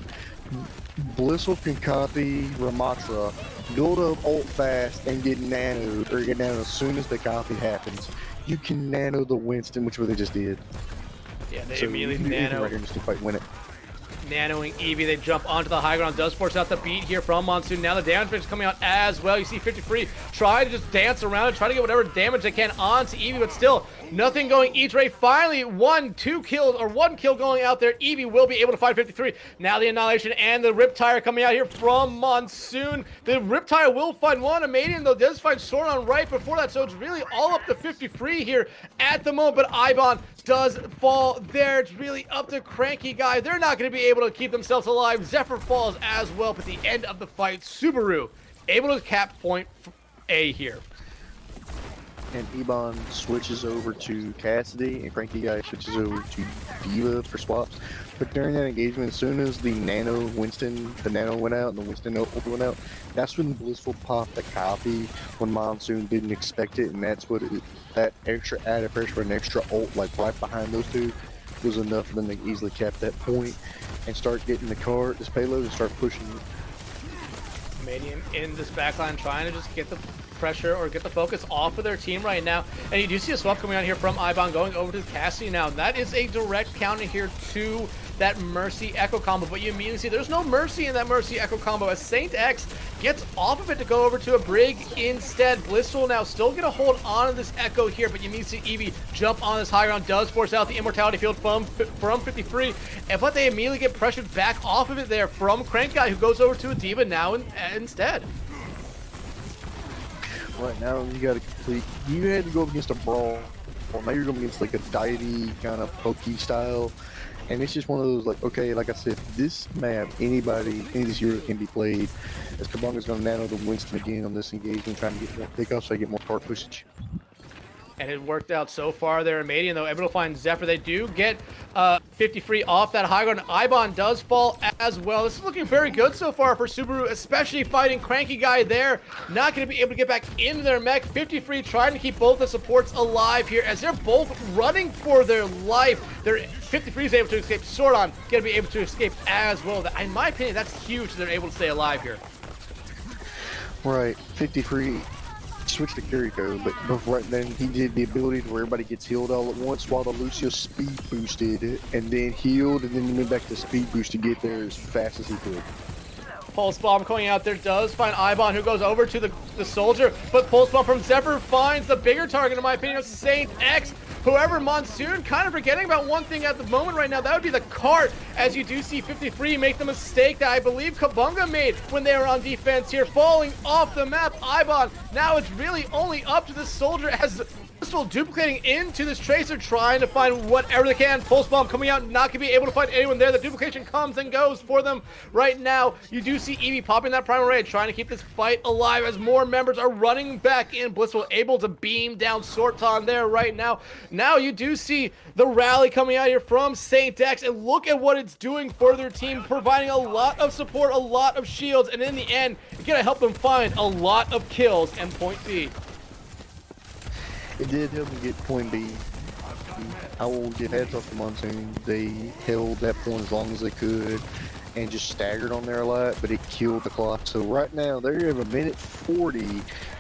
Blissful can copy Ramatra, build up ult fast, and get nanoed, or get nanoed as soon as the copy happens. You can nano the Winston, which is what they just did. Yeah, they so immediately you can nano. right here just to fight win it. nanoing Eevee. They jump onto the high ground. Does force out the beat here from Monsoon. Now the damage is coming out as well. You see 53 try to just dance around and try to get whatever damage they can onto Eevee, but still nothing going each way. Finally, one kill going out there. Eevee will be able to find 53. Now the Annihilation and the Riptire coming out here from Monsoon. The Riptire will find one. Amadian, though, does find Sauron right before that, so it's really all up to 53 here at the moment, but Ibon does fall there. It's really up to Cranky Guy. They're not going to be able to keep themselves alive. Zephyr falls as well, but the end of the fight, Subaru able to cap point A here. And Ebon switches over to Cassidy, and Cranky Guy switches over to Diva for swaps. But during that engagement, as soon as the Nano went out and the Winston ult went out, that's when Blissful popped the copy when Monsoon didn't expect it, and that's what that extra added pressure and extra ult, like right behind those two, was enough for them to easily cap that point and start getting this payload and start pushing it. Medium in this backline trying to just get the pressure or get the focus off of their team right now. And you do see a swap coming out here from Ibon going over to Cassie now. That is a direct counter here to that Mercy Echo combo, but you immediately see there's no Mercy in that Mercy Echo combo as Saint X gets off of it to go over to a Brig instead. Bliss will now still get a hold on to this Echo here, but you immediately see Eevee jump on this high ground, does force out the Immortality Field from 53, but they immediately get pressured back off of it there from Crank Guy, who goes over to a Diva now instead. Right now, you had to go up against a Brawl. Well, now you're going against like a deity kind of pokey style. And it's just one of those, like, okay, like I said, this map, any of this hero can be played. As Kabunga's going to nano the Winston again on this engagement, trying to get more pickoffs so I get more card pushage. And it worked out so far there in Madian, though, able to find Zephyr. They do get 53 off that high ground. Ibon does fall as well. This is looking very good so far for Subaru, especially fighting Cranky Guy there. Not going to be able to get back into their mech. 53 trying to keep both the supports alive here as they're both running for their life. 53 is able to escape. Sordon going to be able to escape as well. In my opinion, that's huge. They're able to stay alive here. Right, 53 switched to Kiriko, but right then he did the ability to where everybody gets healed all at once while the Lucio speed boosted and then healed, and then he went back to speed boost to get there as fast as he could. Pulse Bomb going out there does find Ibon, who goes over to the soldier, but Pulse Bomb from Zephyr finds the bigger target, in my opinion, of Saint X. However, Monsoon kind of forgetting about one thing at the moment right now. That would be the cart, as you do see 53 make the mistake that I believe Kabunga made when they were on defense here, falling off the map. Ibon, now it's really only up to the soldier as Pistol duplicating into this Tracer, trying to find whatever they can. Pulse Bomb coming out, not going to be able to find anyone there. The duplication comes and goes for them right now. You do see Eevee popping that Primal Raid, trying to keep this fight alive as more members are running back in. Blissful able to beam down Sorton there right now. Now you do see the rally coming out here from Saint X, and look at what it's doing for their team, providing a lot of support, a lot of shields, and in the end, it's going to help them find a lot of kills and point B. It did help them get point B. I will give heads off to Monsoon. They held that point as long as they could and just staggered on there a lot, but it killed the clock. So right now, they have a minute 40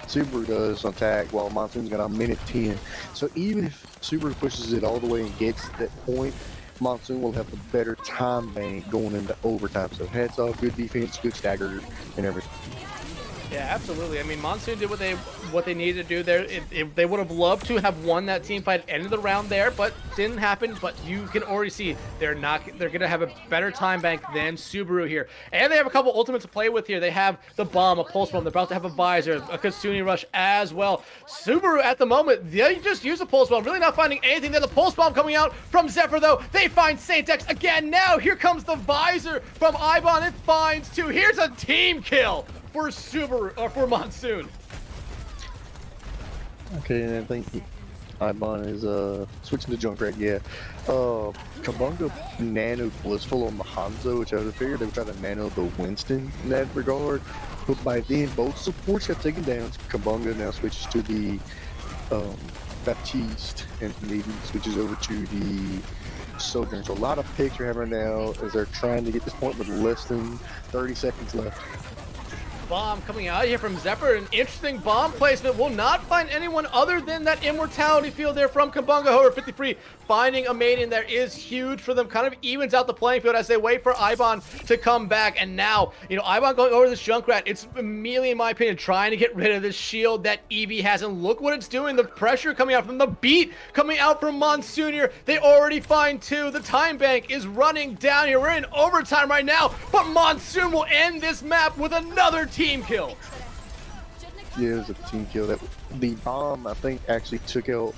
Subaru does on attack, while Monsoon's got a minute 10. So even if Subaru pushes it all the way and gets that point, Monsoon will have a better time bank going into overtime. So heads off, good defense, good stagger, and everything. Yeah, absolutely. I mean, Monsoon did what they needed to do there. They would have loved to have won that team fight at the end of the round there, but didn't happen. But you can already see they're going to have a better time bank than Subaru here. And they have a couple ultimates to play with here. They have the bomb, a pulse bomb. They're about to have a visor, a Kasuni rush as well. Subaru at the moment, they just use a pulse bomb, really not finding anything there. The pulse bomb coming out from Zephyr though. They find Saint X again. Now here comes the visor from Ibon. It finds two. Here's a team kill for Subaru, or for Monsoon. Okay, and I think Ibon is switching to Junkrat, yeah. Kabunga nano Blissful on the Hanzo, which I would have figured they would try to nano the Winston in that regard. But by then, both supports got taken down. Kabunga now switches to the Baptiste, and maybe switches over to the Sojourner. So a lot of picks are happening now as they're trying to get this point with less than 30 seconds left. bomb coming out here from Zephyr. An interesting bomb placement. Will not find anyone other than that immortality field there from Kabunga. However, 53 finding a maiden there is huge for them. Kind of evens out the playing field as they wait for Ibon to come back. And now, you know, Ibon going over this Junkrat. It's immediately, in my opinion, trying to get rid of this shield that Eevee has. And look what it's doing. The pressure coming out from the beat coming out from Monsoon here. They already find 2. The time bank is running down here. We're in overtime right now, but Monsoon will end this map with another team kill. Yeah, it was a team kill. That the bomb, I think, actually took out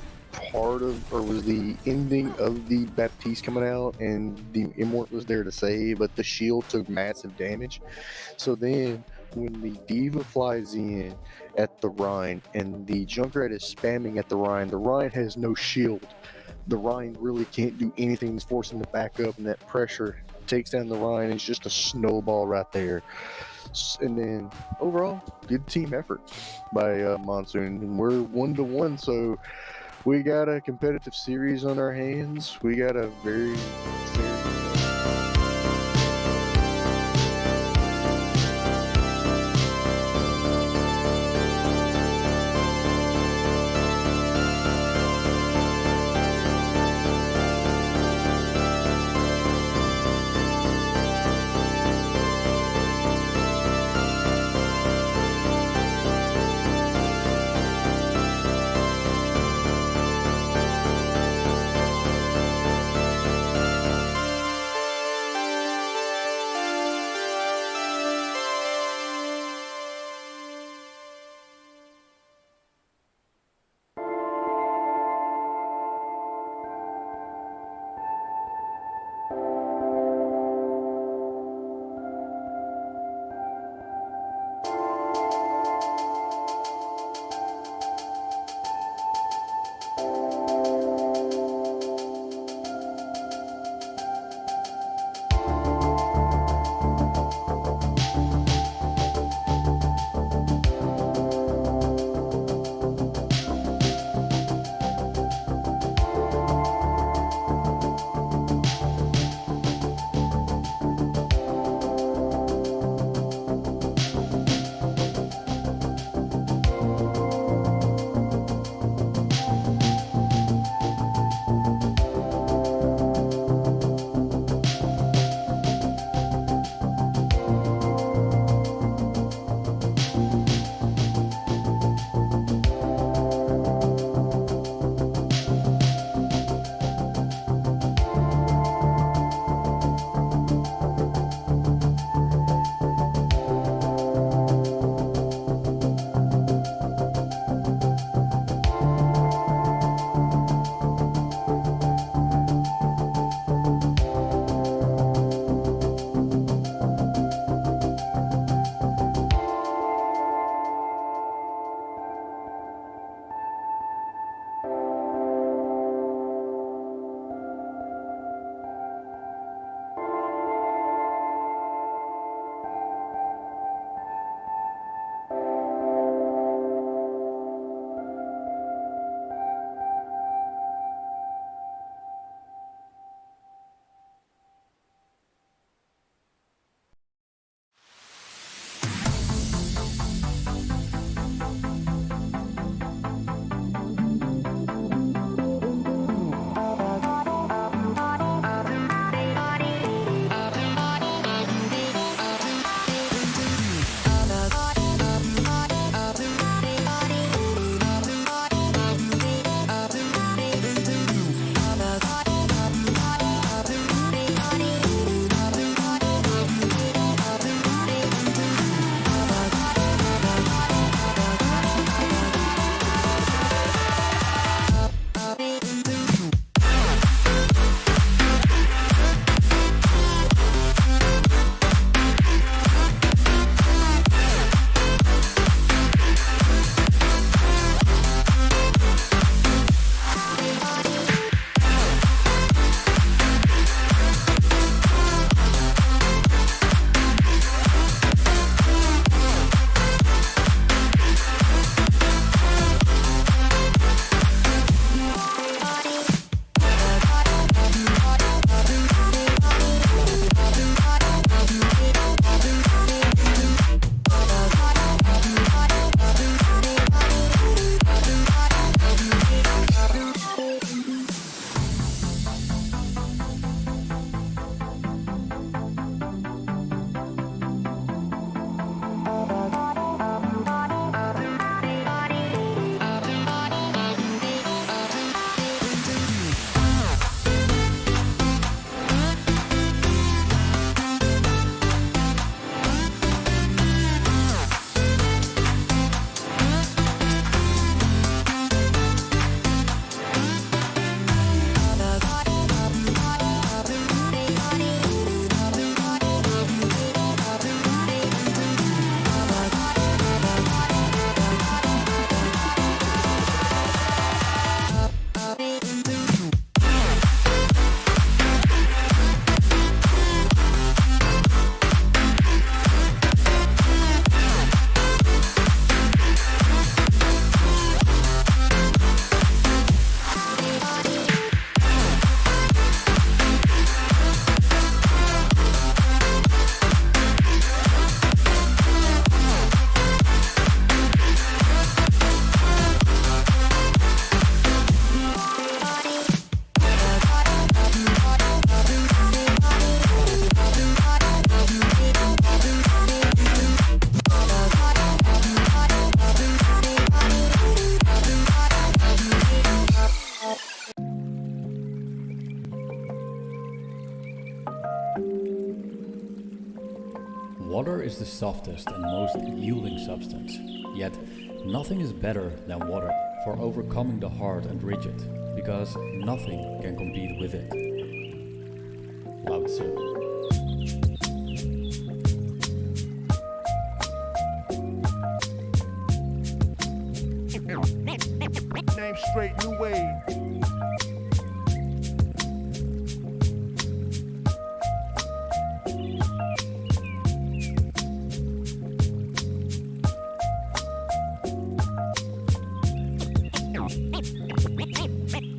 part of, or was the ending of the Baptiste coming out, and the Immort was there to save, but the shield took massive damage. So then, when the Diva flies in at the Rhine, and the Junkrat is spamming at the Rhine has no shield. The Rhine really can't do anything. It's forcing to back up, and that pressure takes down the Rhine. It's just a snowball right there. And then overall, good team effort by Monsoon. And we're 1-1, so we got a competitive series on our hands. We got a very is the softest and most yielding substance. Yet, nothing is better than water for overcoming the hard and rigid, because nothing can compete with it. Lao Tzu. Name straight, new wave.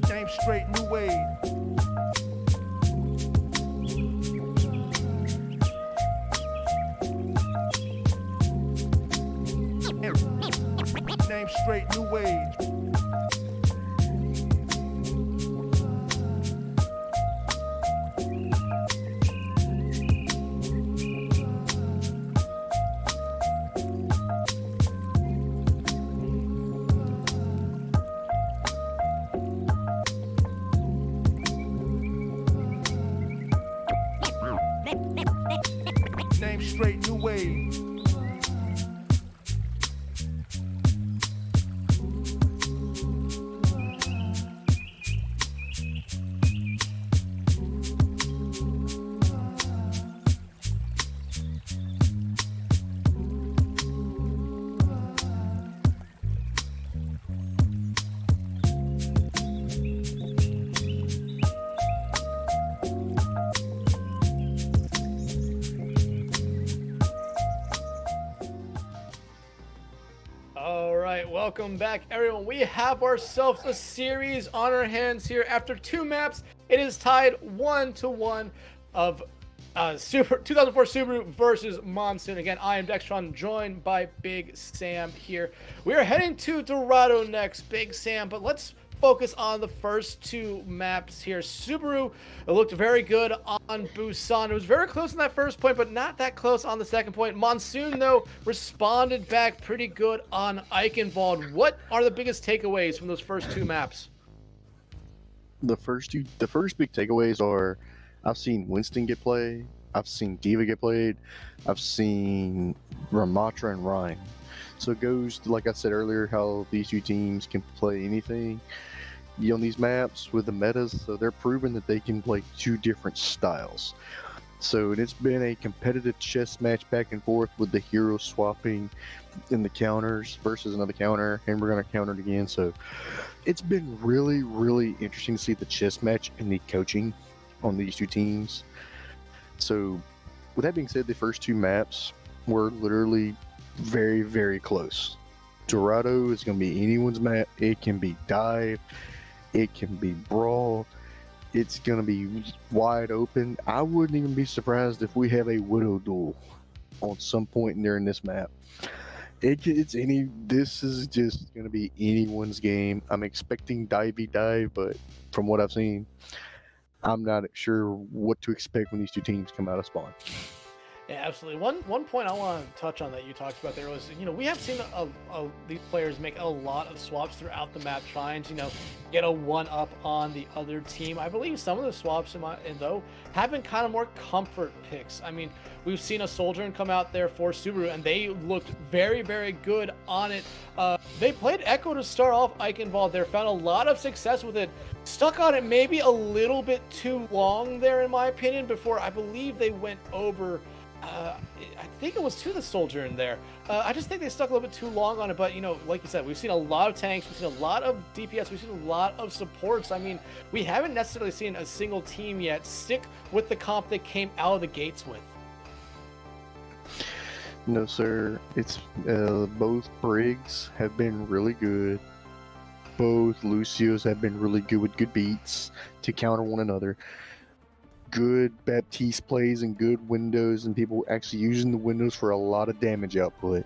Name straight, new wave. Name straight, new wave. Name straight, new wave. Welcome back, everyone. We have ourselves a series on our hands here. After 2 maps, it is tied 1-1 of 2004 Subaru versus Monsoon. Again, I am Dextron, joined by Big Sam here. We are heading to Dorado next, Big Sam, but let's focus on the first 2 maps here. Subaru looked very good on Busan. It was very close on that first point, but not that close on the second point. Monsoon, though, responded back pretty good on Eichenwald. What are the biggest takeaways from those first 2 maps? The first big takeaways are, I've seen Winston get played, I've seen Diva get played, I've seen Ramatra and Ryan. So it goes to, like I said earlier, how these 2 teams can play anything on these maps with the metas. So they're proving that they can play 2 different styles. So it's been a competitive chess match back and forth with the hero swapping in the counters versus another counter, and we're going to counter it again. So it's been really, really interesting to see the chess match and the coaching on these 2 teams. So with that being said, the first 2 maps were literally very, very close. Dorado is going to be anyone's map. It can be dive, it can be brawl, it's going to be wide open. I wouldn't even be surprised if we have a widow duel on some point during this map. This is just going to be anyone's game. I'm expecting dive, but from what I've seen, I'm not sure what to expect when these 2 teams come out of spawn. Yeah, absolutely. One point I want to touch on that you talked about there was, we have seen these players make a lot of swaps throughout the map, trying to, get a 1-up on the other team. I believe some of the swaps, though, have been kind of more comfort picks. I mean, we've seen a Soldier come out there for Subaru, and they looked very, very good on it. They played Echo to start off Eichenwald there, found a lot of success with it, stuck on it maybe a little bit too long there, in my opinion, before I believe they went over. I think it was to the Soldier in there. I just think they stuck a little bit too long on it, but like you said, we've seen a lot of tanks, we've seen a lot of DPS, we've seen a lot of supports. I mean, we haven't necessarily seen a single team yet stick with the comp they came out of the gates with. No, sir. It's both Briggs have been really good. Both Lucios have been really good with good beats to counter one another. Good Baptiste plays and good windows, and people actually using the windows for a lot of damage output.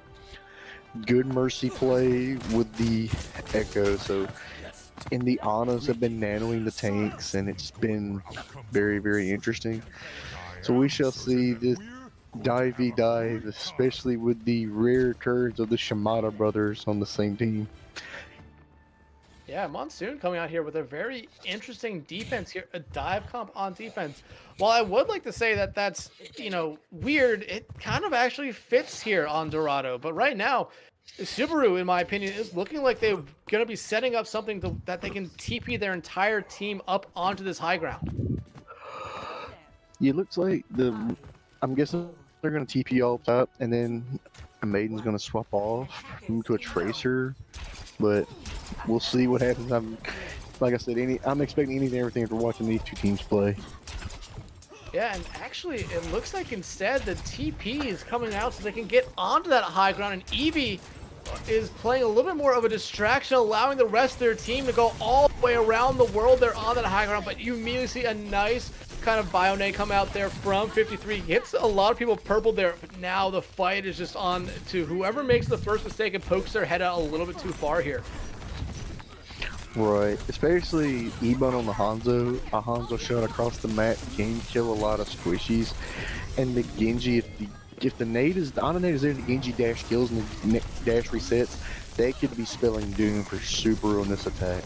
Good Mercy play with the Echo. So, and the Anas have been nanoing the tanks, and it's been very, very interesting. So we shall see this dive, especially with the rare occurrence of the Shimada brothers on the same team. Yeah, Monsoon coming out here with a very interesting defense here, a dive comp on defense. While I would like to say that that's, weird, it kind of actually fits here on Dorado. But right now, Subaru, in my opinion, is looking like they're going to be setting up something that they can TP their entire team up onto this high ground. Yeah, it looks like I'm guessing they're going to TP all up, and then a Maiden's going to swap off, move to a Tracer, but we'll see what happens. Like I said, I'm expecting anything and everything after watching these two teams play. Yeah, and actually, it looks like instead the TP is coming out so they can get onto that high ground, and Eevee is playing a little bit more of a distraction, allowing the rest of their team to go all the way around the world. They're on that high ground, but you immediately see a nice kind of Bionade come out there from 53. Hits a lot of people purple there, but now the fight is just on to whoever makes the first mistake and pokes their head out a little bit too far here. Right, especially Ebon on the Hanzo. A Hanzo shot across the map can kill a lot of squishies, and the Genji, if the nade is on the nade is there, the Genji dash kills and the dash resets, they could be spelling doom for Subaru on this attack.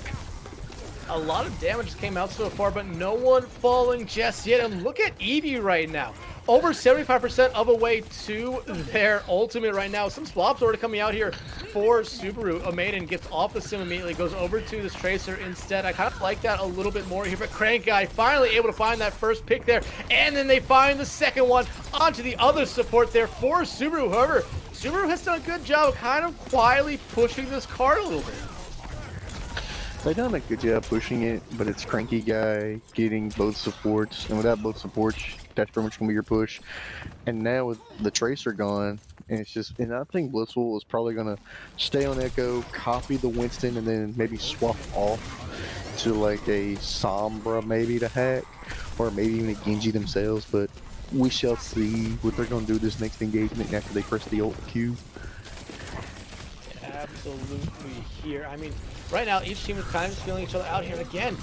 A lot of damage came out so far, but no one falling just yet. And look at Eevee right now. Over 75% of a way to their ultimate right now. Some swaps already coming out here for Subaru. A Maiden gets off the sim immediately, goes over to this Tracer instead. I kind of like that a little bit more here, but Crank Guy finally able to find that first pick there, and then they find the second one onto the other support there for Subaru. However, Subaru has done a good job of kind of quietly pushing this card a little bit. They've done a good job pushing it, but it's Cranky Guy getting both supports, and without both supports, that's pretty much going to be your push. And now with the Tracer gone, and I think Blissful is probably going to stay on Echo, copy the Winston, and then maybe swap off to like a Sombra maybe to hack, or maybe even a Genji themselves, but we shall see what they're going to do this next engagement after they press the ult Q. Absolutely here. I mean, right now each team is kind of just feeling each other out here. And again,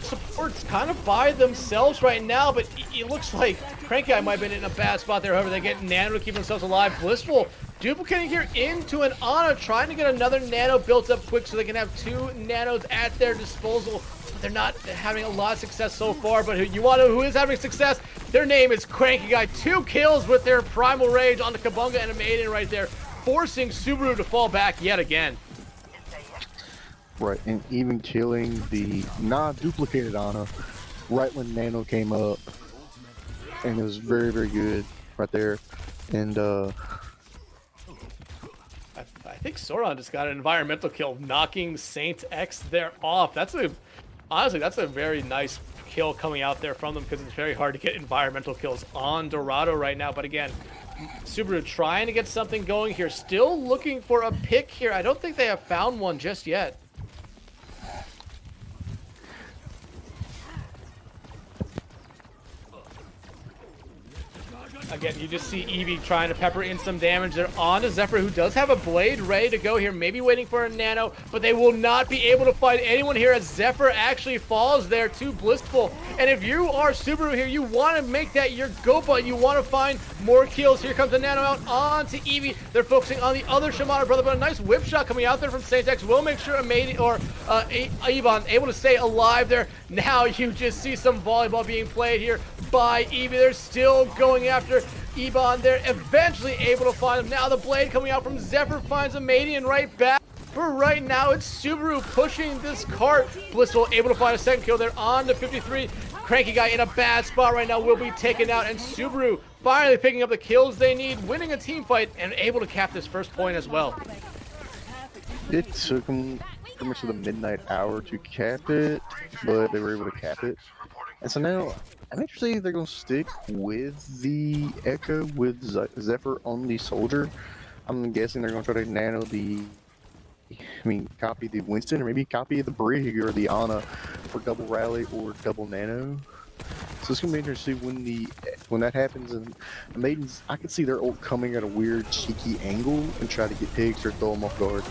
support's kind of by themselves right now, but it looks like Cranky Guy might have been in a bad spot there. However, they get Nano to keep themselves alive. Blissful duplicating here into an Ana, trying to get another Nano built up quick so they can have 2 Nanos at their disposal. They're not having a lot of success so far, but you want to know who is having success? Their name is Cranky Guy. 2 kills with their Primal Rage on the Kabunga and a Maiden right there, forcing Subaru to fall back yet again. Right, and even killing the non-duplicated Ana right when Nano came up, and it was very, very good right there. And I think Sauron just got an environmental kill, knocking Saint X there off. Honestly, that's a very nice kill coming out there from them, because it's very hard to get environmental kills on Dorado right now. But again, Subaru trying to get something going here, still looking for a pick here. I don't think they have found one just yet. Again, you just see Eevee trying to pepper in some damage. They're on to Zephyr, who does have a blade ready to go here, maybe waiting for a Nano, but they will not be able to find anyone here as Zephyr actually falls there to Blissful. And if you are Subaru here, you want to make that your go button. You want to find more kills. Here comes the Nano out onto Eevee. They're focusing on the other Shimano brother, but a nice whip shot coming out there from Saint X will make sure Yvonne able to stay alive there. Now you just see some volleyball being played here by Eevee. They're still going after Ebon there, eventually able to find him. Now the blade coming out from Zephyr finds a Madian right back. For right now, it's Subaru pushing this cart. Blissful able to find a second kill there on the 53. Cranky Guy in a bad spot right now will be taken out, and Subaru finally picking up the kills they need, winning a team fight, and able to cap this first point as well. it took them pretty much to the midnight hour to cap it, but they were able to cap it. And so now, I'm interested if they're going to stick with the Echo with Zephyr on the Soldier. I'm guessing they're going to try to nano copy the Winston, or maybe copy the Brig or the Ana for double rally or double nano. So it's going to be interesting when that happens. And the Maidens, I can see their ult coming at a weird cheeky angle and try to get pigs or throw them off guard.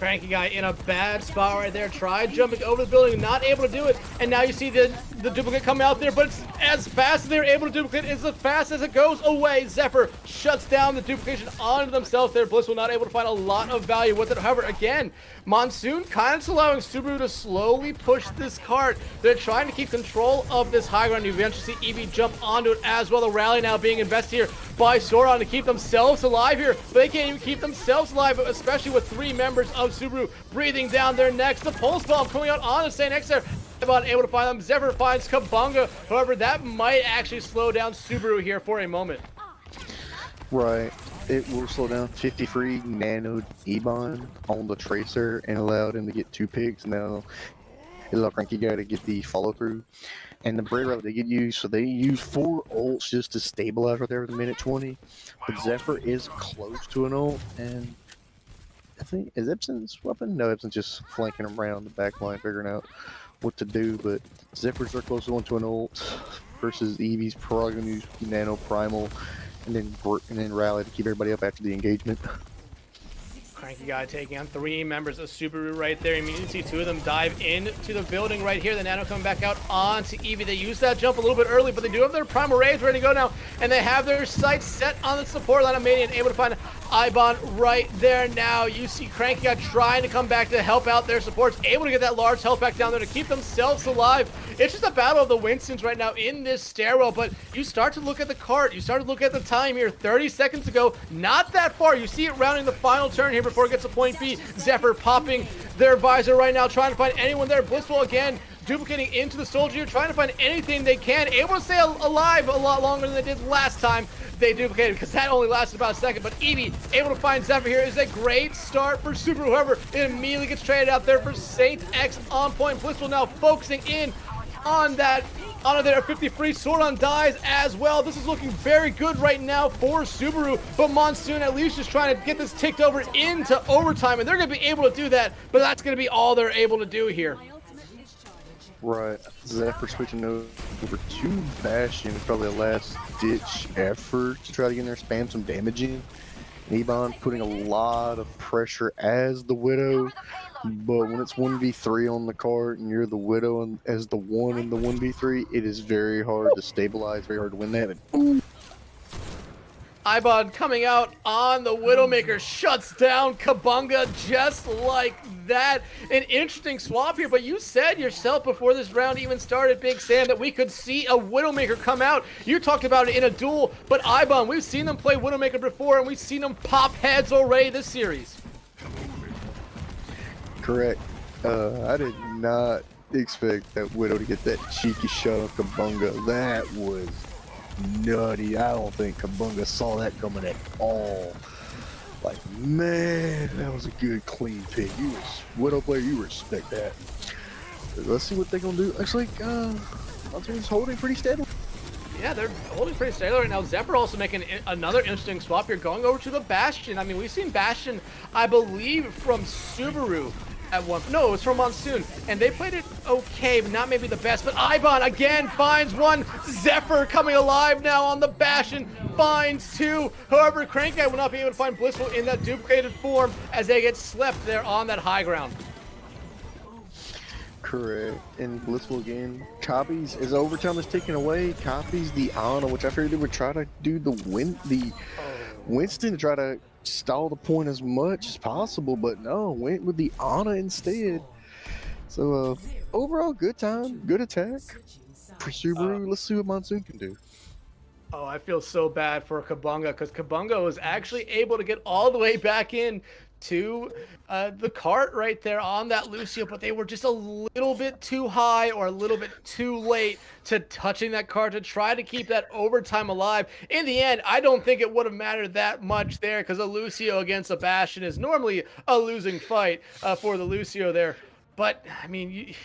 Cranky Guy in a bad spot right there. Tried jumping over the building, not able to do it. And now you see the duplicate come out there, but it's as fast as they're able to duplicate, it's as fast as it goes away. Zephyr shuts down the duplication onto themselves there. Blissful not able to find a lot of value with it. However, again, Monsoon kind of allowing Subaru to slowly push this cart. They're trying to keep control of this high ground. You eventually see Eevee jump onto it as well. The rally now being invested here by Sauron to keep themselves alive here, but they can't even keep themselves alive, especially with 3 members of Subaru breathing down their necks. The pulse bomb coming out on the St. X there. Able to find them. Zephyr finds Kabunga. However, that might actually slow down Subaru here for a moment. Right. It will slow down 53 nano E-Bond on the Tracer and allowed him to get 2 picks. Now, it allowed Cranky Guy to get the follow-through. And the Braid Route they get used, so they use 4 ults just to stabilize right there at the minute 20. But Zephyr is close to an ult, and I think, is Epson's weapon? No, Epson's just flanking him around the back line, figuring out what to do, but Zephyrs are close to an ult versus Eevee's probably going to use Nano Primal and then rally to keep everybody up after the engagement. Cranky Guy taking on 3 members of Subaru right there. You immediately see 2 of them dive into the building right here. The Nano coming back out onto Eevee. They use that jump a little bit early, but they do have their Primal Rage ready to go now, and they have their sights set on the support line of Manian, able to find Ibon right there now. You see Cranky Guy trying to come back to help out their supports, able to get that large health back down there to keep themselves alive. It's just a battle of the Winstons right now in this stairwell, but you start to look at the cart. You start to look at the time here. 30 seconds ago, not that far. You see it rounding the final turn here before it gets to point B. Zephyr popping their visor right now, trying to find anyone there. Blissful again, duplicating into the soldier, trying to find anything they can. Able to stay alive a lot longer than they did last time they duplicated, because that only lasted about a second. But Eevee able to find Zephyr here is a great start for Subaru. However, it immediately gets traded out there for Saint X on point. Blissful now focusing in on that. On there, 53. Sauron dies as well. This is looking very good right now for Subaru, but Monsoon at least just trying to get this ticked over into overtime, and they're going to be able to do that, but that's going to be all they're able to do here. Right. Zephyr switching over to Bastion, probably a last-ditch effort to try to get in there, spam some damage in. Ebon putting a lot of pressure as the Widow, but when it's 1v3 on the cart and you're the Widow and as the 1 in the 1v3, it is very hard to stabilize, very hard to win that. Ibon coming out on the Widowmaker, shuts down Kabunga just like that. An interesting swap here, but you said yourself before this round even started, Big Sam, that we could see a Widowmaker come out. You talked about it in a duel, but Ibon, we've seen them play Widowmaker before, and we've seen them pop heads already this series. Correct. I did not expect that Widow to get that cheeky shot on Kabunga. That was nutty. I don't think Kabunga saw that coming at all. Like, man, that was a good clean pick. You was Widow player, you respect that. Let's see what they're gonna do. Actually, Monsoon's holding pretty steady. Yeah, they're holding pretty steady right now. Zephyr also making another interesting swap here, going over to the Bastion. I mean, we've seen Bastion, I believe, from Subaru at one. No, it was from Monsoon, and they played it okay, but not maybe the best. But Ibon again finds one. Zephyr coming alive now on the Bastion, finds 2. However, Cranky will not be able to find Blissful in that duplicated form as they get slept there on that high ground. Correct. And Blissful again copies as overtime is taken away. Copies the Ana, which I figured they would try to do the Winston to try to stall the point as much as possible, but no, went with the Ana instead. So overall, good time, good attack for Subaru. Let's see what Monsoon can do. Oh, I feel so bad for Kabunga, because Kabunga was actually able to get all the way back in to the cart right there on that Lucio, but they were just a little bit too high or a little bit too late to touching that cart to try to keep that overtime alive. In the end, I don't think it would have mattered that much there, because a Lucio against a Bastion is normally a losing fight for the Lucio there. But I mean,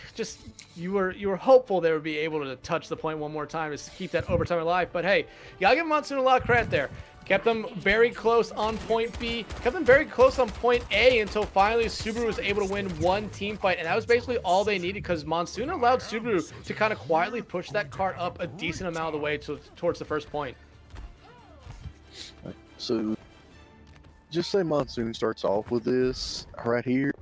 you were hopeful they would be able to touch the point one more time to keep that overtime alive. But hey, you gotta give Monsoon a lot of credit there. Kept them very close on point B, kept them very close on point A until finally Subaru was able to win one team fight, and that was basically all they needed, because Monsoon allowed Subaru to kind of quietly push that cart up a decent amount of the way towards the first point. So just say Monsoon starts off with this right here.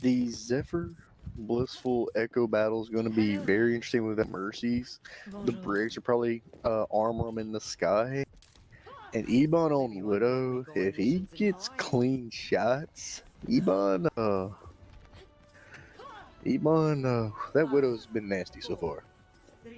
The Zephyr Blissful Echo battle is going to be very interesting with the Mercies. The Briggs are probably armor them in the sky. And Ebon on Widow, if he gets clean shots, that Widow's been nasty so far.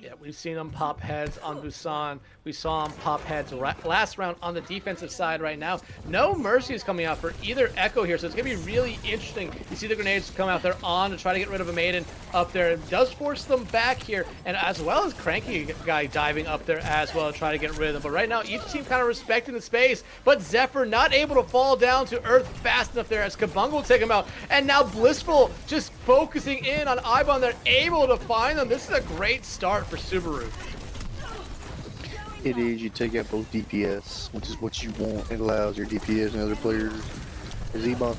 Yeah, we've seen him pop heads on Busan. We saw him pop heads last round on the defensive side right now. No mercy is coming out for either Echo here, so it's going to be really interesting. You see the grenades come out there on to try to get rid of a Maiden up there. It does force them back here, and as well as Cranky Guy diving up there as well to try to get rid of them. But right now, each team kind of respecting the space, but Zephyr not able to fall down to earth fast enough there as Kabunga will take him out. And now Blissful just focusing in on Ibon. They're able to find them. This is a great start for Subaru. It is. You take out both DPS, which is what you want. It allows your DPS and other players. As Ebon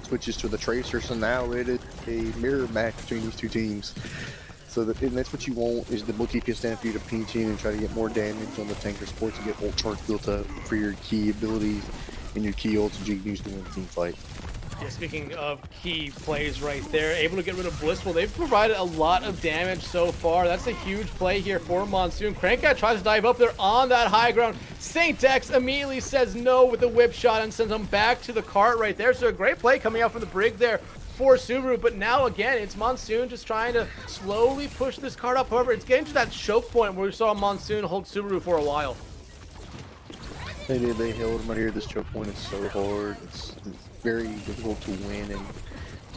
switches to the Tracer, so now it is a mirror match between these two teams. So and that's what you want, is the both DPS stand for you to pinch in and try to get more damage on the tanker supports and get ult charge built up for your key abilities and your key ults that you can use to win the team fight. Yeah, speaking of key plays right there, able to get rid of Blissful. They've provided a lot of damage so far. That's a huge play here for Monsoon. Crankcat tries to dive up there on that high ground. Saint Dex immediately says no with the whip shot and sends him back to the cart right there. So a great play coming out from the Brig there for Subaru. But now again, it's Monsoon just trying to slowly push this cart up. However, it's getting to that choke point where we saw Monsoon hold Subaru for a while. They did. They held him right here. This choke point is so hard. It's very difficult to win and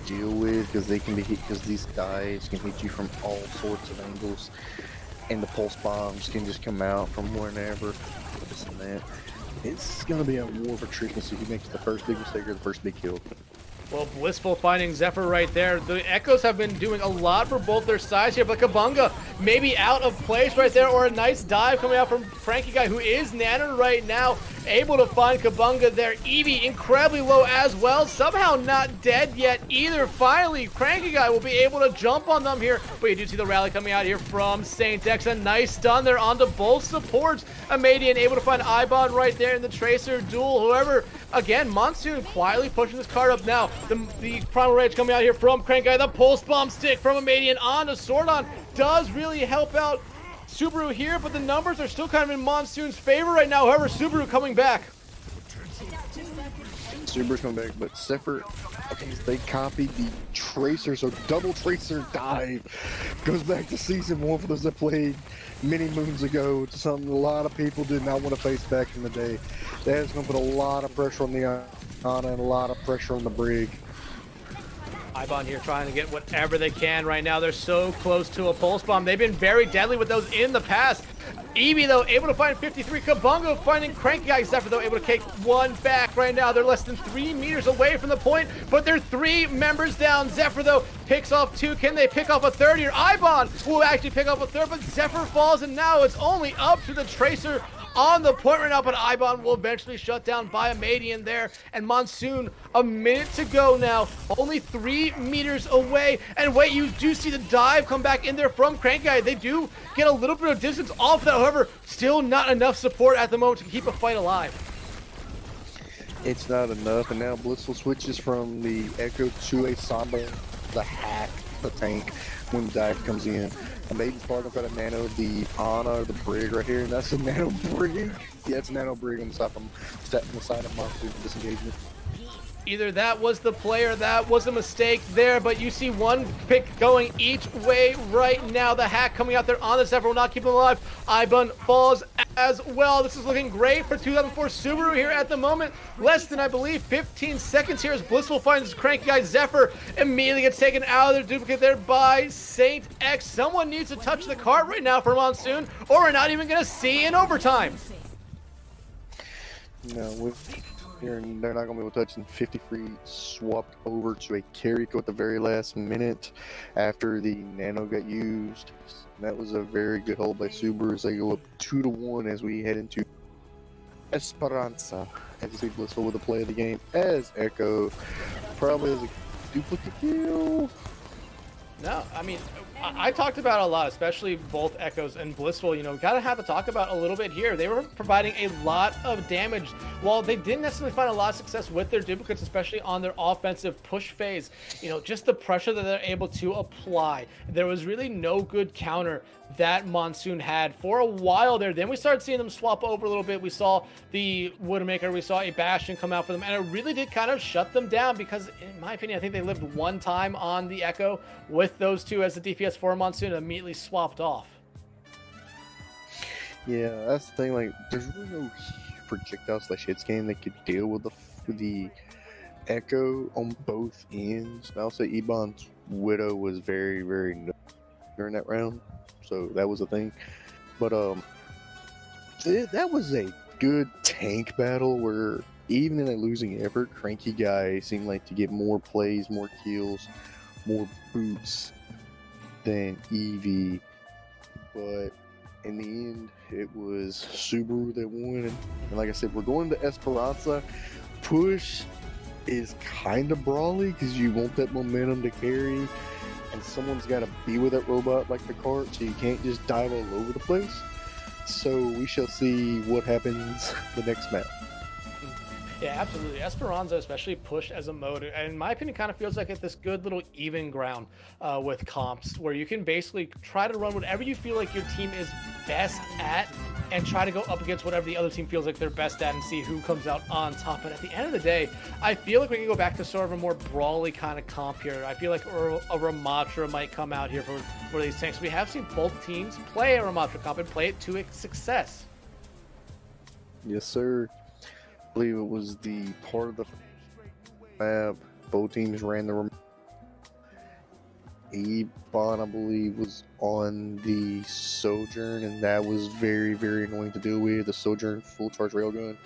deal with because they can be hit, because these guys can hit you from all sorts of angles, and the pulse bombs can just come out from wherever. This and that. It's gonna be a war of attrition. So who makes the first big mistake or the first big kill? Well, Blissful finding Zephyr right there. The Echoes have been doing a lot for both their sides here, but Kabunga maybe out of place right there, or a nice dive coming out from Frankie Guy, who is nanoed right now. Able to find Kabunga there. Eevee incredibly low as well. Somehow not dead yet either. Finally, Cranky Guy will be able to jump on them here. But you do see the rally coming out here from Saint Dex. A nice stun there onto both supports. Amadian able to find Ibon right there in the Tracer duel. However, again, Monsoon quietly pushing this card up now. The Primal Rage coming out here from Crank Guy. The Pulse Bomb stick from Amadian on to Sordon does really help out Subaru here, but the numbers are still kind of in Monsoon's favor right now. However, Subaru coming back. Subaru's coming back, but Zephyr, they copied the Tracer, so double Tracer dive. Goes back to season 1 for those that played many moons ago. It's something a lot of people did not want to face back in the day. That is going to put a lot of pressure on the Ana and a lot of pressure on the Brig. Ibon here trying to get whatever they can right now. They're so close to a Pulse Bomb. They've been very deadly with those in the past. Eevee, though, able to find 53. Kabunga finding Cranky Guy. Zephyr, though, able to take one back right now. They're less than 3 meters away from the point, but they're 3 members down. Zephyr, though, picks off 2. Can they pick off a third here? Ibon will actually pick off a third, but Zephyr falls, and now it's only up to the Tracer on the point right now, but Ibon will eventually shut down by Amadian there. And Monsoon, a minute to go now, only 3 meters away. And wait, you do see the dive come back in there from Crank Guy. They do get a little bit of distance off that, however, still not enough support at the moment to keep a fight alive. It's not enough, and now Blissful switches from the Echo to a Samba, the hack, the tank, when the dive comes in. A Maiden's partner got a nano, the Ana, the Brig right here, and that's a nano Brig. Yeah, it's a nano Brig on the side of Monsoon disengagement. Either that was the play or that was a mistake there, but you see one pick going each way right now. The hack coming out there on the Zephyr will not keep him alive. Ibon falls as well. This is looking great for 2004 Subaru here at the moment. Less than, I believe, 15 seconds here as Blissful finds Cranky Guy. Zephyr immediately gets taken out of their duplicate there by Saint X. Someone needs to touch the cart right now for Monsoon, or we're not even going to see in overtime. No, they're not going to be able to touch him. 53 swapped over to a Carrico at the very last minute after the nano got used. That was a very good hold by Subaru as they go up 2-1 as we head into Esperanza. As you see Blissful with the play of the game as Echo probably has a duplicate kill. No, I mean, I talked about it a lot, especially both Echoes and Blissful. You know, gotta have to talk about a little bit here. They were providing a lot of damage. While they didn't necessarily find a lot of success with their duplicates, especially on their offensive push phase, you know, just the pressure that they're able to apply. There was really no good counter that Monsoon had for a while there. Then we started seeing them swap over a little bit. We saw the Woodmaker, we saw a Bastion come out for them, and it really did kind of shut them down because, in my opinion, I think they lived one time on the Echo with those two as the DPS for Monsoon and immediately swapped off. Yeah, that's the thing. Like, there's really no projectile slash hit scan that could deal with the Echo on both ends. I'll say Ebon's Widow was very, very no during that round, so that was a thing. But that was a good tank battle where even in a losing effort, Cranky Guy seemed like to get more plays, more kills, more boots than Eevee. But in the end, it was Subaru that won. And like I said, we're going to Esperanza. Push is kind of brawly because you want that momentum to carry, and someone's got to be with that robot like the cart, so you can't just dive all over the place. So we shall see what happens the next map. Yeah, absolutely. Esperanza, especially pushed as a mode, and in my opinion, kind of feels like it's this good little even ground with comps, where you can basically try to run whatever you feel like your team is best at, and try to go up against whatever the other team feels like they're best at, and see who comes out on top. But at the end of the day, I feel like we can go back to sort of a more brawly kind of comp here. I feel like a Ramatra might come out here for these tanks. We have seen both teams play a Ramatra comp and play it to its success. Yes, sir. I believe it was the part of the map. Both teams ran the Ebon, I believe, was on the Sojourn, and that was very, very annoying to deal with. The Sojourn full charge railgun,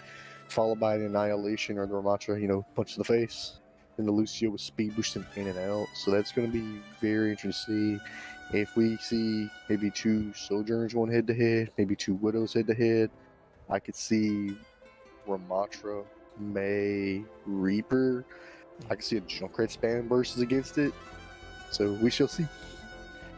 followed by the Annihilation or the Ramatra, you know, punch to the face. And the Lucio was speed boosting in and out. So that's going to be very interesting to see. If we see maybe two Sojourns going head to head, maybe two Widows head to head, I could see Ramatra, May, Reaper. I can see a Junkrat spam versus against it. So we shall see.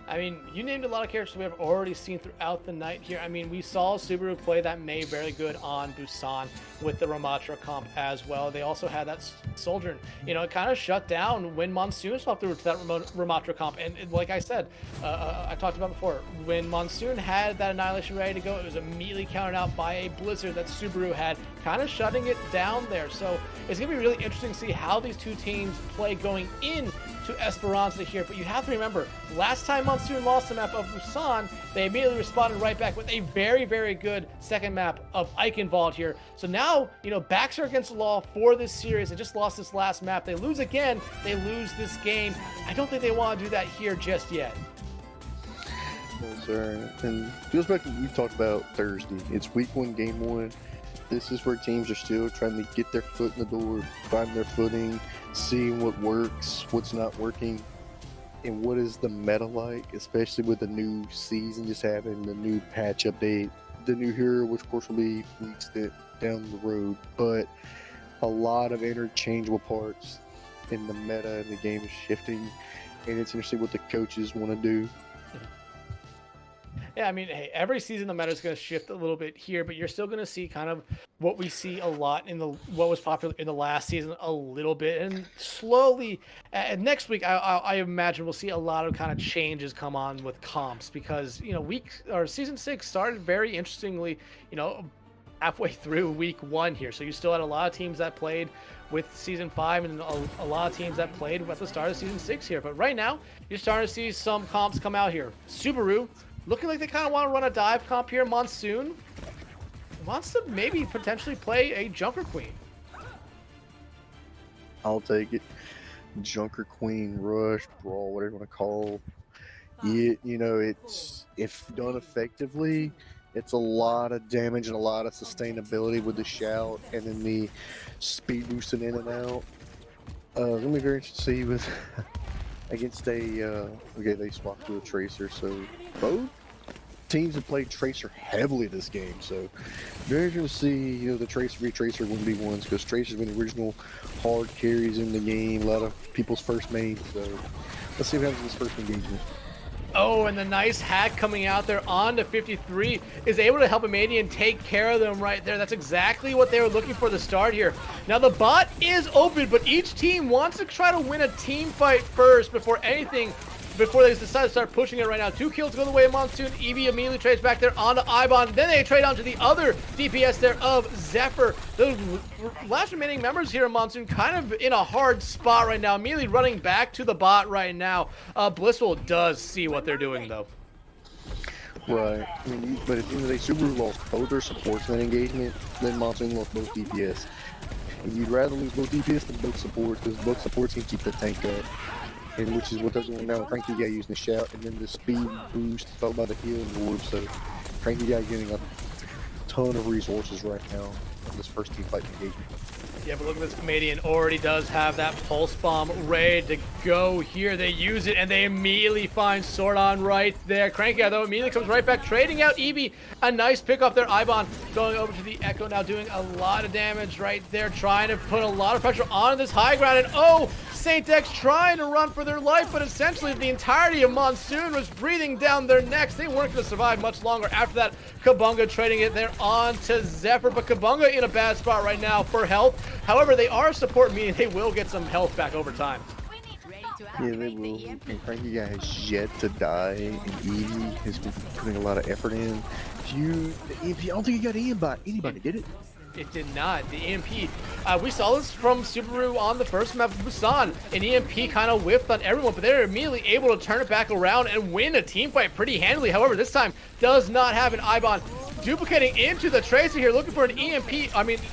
I mean, you named a lot of characters we have already seen throughout the night here. I mean, we saw Subaru play that May very good on Busan with the Ramatra comp as well. They also had that Sojourn. You know, it kind of shut down when Monsoon swapped over to that Ramatra comp. And like I said, I talked about before, when Monsoon had that Annihilation ready to go, it was immediately countered out by a Blizzard that Subaru had, kind of shutting it down there. So it's going to be really interesting to see how these two teams play going in to Esperanza here. But you have to remember, last time Monsoon lost the map of Busan, they immediately responded right back with a very, very good second map of Eichenwald here. So now, you know, backs are against the law for this series. They just lost this last map. They lose again, they lose this game. I don't think they want to do that here just yet. No, sir. And it goes back to what we talked about Thursday. It's week 1, game 1. This is where teams are still trying to get their foot in the door, find their footing, seeing what works, what's not working, and what is the meta like, especially with the new season just happened, the new patch update, the new hero, which of course will be weeks down the road, but a lot of interchangeable parts in the meta and the game is shifting, and it's interesting what the coaches want to do. Yeah, I mean, hey, every season the meta is going to shift a little bit here, but you're still going to see kind of what we see a lot in what was popular in the last season a little bit, and slowly. Next week, I imagine we'll see a lot of kind of changes come on with comps because season 6 started very interestingly, halfway through week 1 here. So you still had a lot of teams that played with season 5 and a lot of teams that played at the start of season 6 here. But right now, you're starting to see some comps come out here. Subaru, looking like they kind of want to run a dive comp here. Monsoon wants to maybe potentially play a Junker Queen. I'll take it. Junker Queen, Rush, Brawl, whatever you want to call it. It's, if done effectively, it's a lot of damage and a lot of sustainability with the shout and then the speed boosting in and out. It's going to be very interesting to see with against a okay, they swapped to a Tracer, so both teams have played Tracer heavily this game, so very interesting to see the Tracer v Tracer 1v1s, because Tracer's been the original hard carries in the game, a lot of people's first main, so Let's see what happens in this first engagement. Oh, and the nice hack coming out there onto 53 is able to help Amadian take care of them right there. That's exactly what they were looking for to start here. Now the bot is open, but each team wants to try to win a team fight first before they decide to start pushing it right now. 2 kills go the way of Monsoon. Eevee immediately trades back there onto Ibon. Then they trade onto the other DPS there of Zephyr. The last remaining members here of Monsoon kind of in a hard spot right now. Immediately running back to the bot right now. Blissful does see what they're doing though. Right. I mean, but at the end of the day, Subaru lost both their supports in that engagement, then Monsoon lost both DPS. And you'd rather lose both DPS than both supports, because both supports can keep the tank up. And which is what they're doing now. Cranky Guy using the shout, and then the speed boost, followed by the heal and the orb. So Cranky Guy getting a ton of resources right now in this first team fight engagement. Yeah, but look at this Canadian already does have that pulse bomb ready to go here. They use it and they immediately find Sordon right there. Cranky Guy though immediately comes right back, trading out Eevee. A nice pick off there. Ibon going over to the Echo now, doing a lot of damage right there, trying to put a lot of pressure on this high ground. And oh, Saint X trying to run for their life, but essentially the entirety of Monsoon was breathing down their necks. They weren't going to survive much longer after that. Kabunga trading it there on to Zephyr, but Kabunga in a bad spot right now for health. However, they are support, meaning they will get some health back over time. Yeah, they will. And Cranky Guy has yet to die, and Eevee has been putting a lot of effort in. If you don't think you got anybody, did it? It did not. The EMP, we saw this from Subaru on the first map of Busan. An EMP kind of whiffed on everyone, but they're immediately able to turn it back around and win a team fight pretty handily. However, this time does not have an Ibon. Duplicating into the Tracer here, looking for an EMP.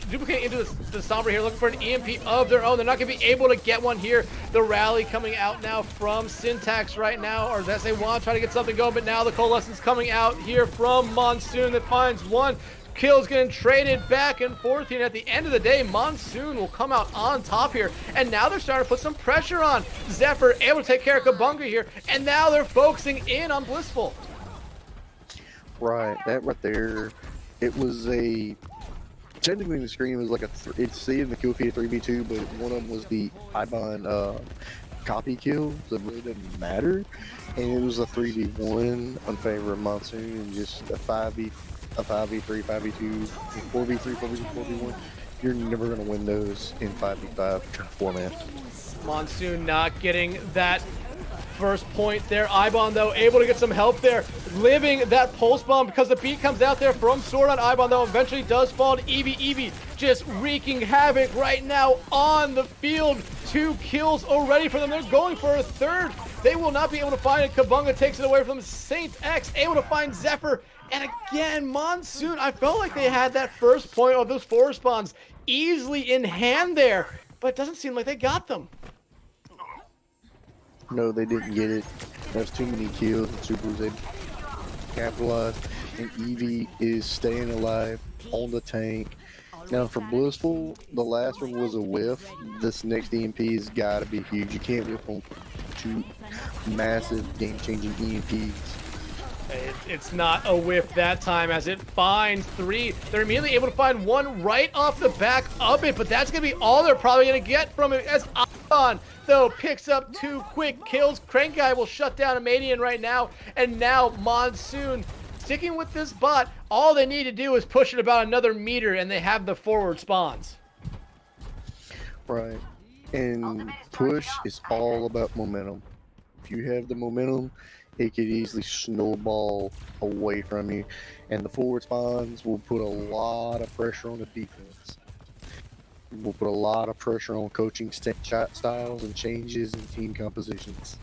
Duplicating into the Sombra here, looking for an EMP of their own. They're not going to be able to get one here. The rally coming out now from Syntax right now, or as they want to try to get something going, but now the Coalescence coming out here from Monsoon that finds one. Kills getting traded back and forth here, and at the end of the day, Monsoon will come out on top here, and now they're starting to put some pressure on Zephyr, able to take care of Kabunga here, and now they're focusing in on Blissful. Right, that right there, it was a, technically in the screen it was like it's saying the kill feed 3v2, but one of them was the Ibon copy kill, so it really doesn't matter, and it was a 3v1 in favor of Monsoon, and just a 5v3, 5v2, 4v3, 4v1. You're never going to win those in 5v5 format. Monsoon not getting that first point there. Ibon, though, able to get some help there, living that pulse bomb because the beat comes out there from Sword on Ibon, though, eventually does fall to Eevee. Eevee just wreaking havoc right now on the field. 2 kills already for them. They're going for a third. They will not be able to find it. Kabunga takes it away from them. Saint X able to find Zephyr. And again, Monsoon, I felt like they had that first point of those 4 spawns easily in hand there, but it doesn't seem like they got them. No, they didn't get it. There's too many kills, and Super was able to capitalize, and Eevee is staying alive on the tank. Now for Blissful, the last one was a whiff. This next EMP has got to be huge. You can't whiff on 2 massive game-changing EMPs. It's not a whiff that time as it finds 3. They're immediately able to find 1 right off the back of it, but that's going to be all they're probably going to get from it as Ibon, though, picks up 2 quick kills. Crank Guy will shut down Amadian right now, and now Monsoon sticking with this bot. All they need to do is push it about another meter, and they have the forward spawns. Right. And push is all about momentum. If you have the momentum, it could easily snowball away from you, and the forward spawns will put a lot of pressure on the defense. We'll put a lot of pressure on coaching styles and changes in team compositions.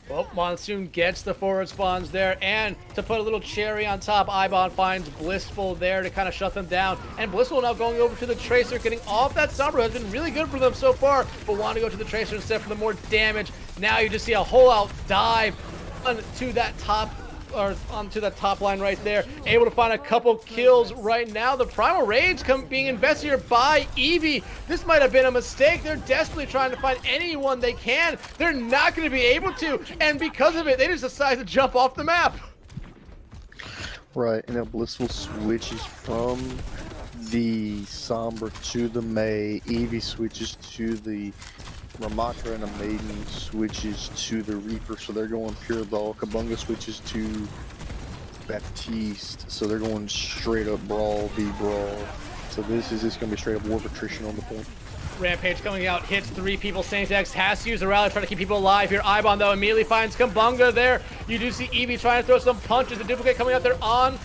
Well, Monsoon gets the forward spawns there, and to put a little cherry on top, Ibon finds Blissful there to kind of shut them down. And Blissful now going over to the Tracer, getting off that Sombra has been really good for them so far, but want to go to the Tracer instead for the more damage. Now you just see a whole out dive onto that top line right there, able to find a couple kills right now. The Primal Rage being invested here by Eevee. This might have been a mistake. They're desperately trying to find anyone they can. They're not going to be able to, and because of it, they just decide to jump off the map. Right, and now Blissful switches from the Sombra to the Mei. Eevee switches to the Ramatra and a Maiden switches to the Reaper, so they're going pure ball. Kabunga switches to Baptiste, so they're going straight up brawl, v brawl. So this is just going to be straight up war of attrition on the point. Rampage coming out, hits 3 people. Saint X has to use the rally, trying to keep people alive here. Ibon, though, immediately finds Kabunga there. You do see Eevee trying to throw some punches. The duplicate coming out there on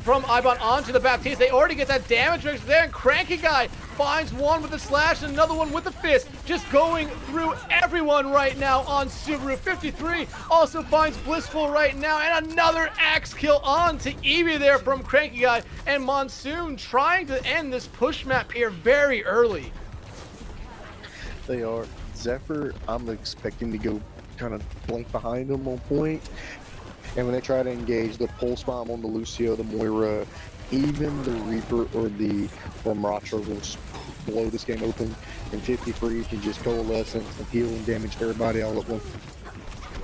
from Ibon onto the Baptiste. They already get that damage mix there, and Cranky Guy finds one with the slash and another one with the fist. Just going through everyone right now on Subaru. 53 also finds Blissful right now, and another axe kill on to Eevee there from Cranky Guy. And Monsoon trying to end this push map here very early. They are. Zephyr, I'm expecting to go kind of blank behind them on point. And when they try to engage the pulse bomb on the Lucio, the Moira, even the Reaper or the Ramatra will just blow this game open. And 53 can just coalesce and heal and damage everybody all at once.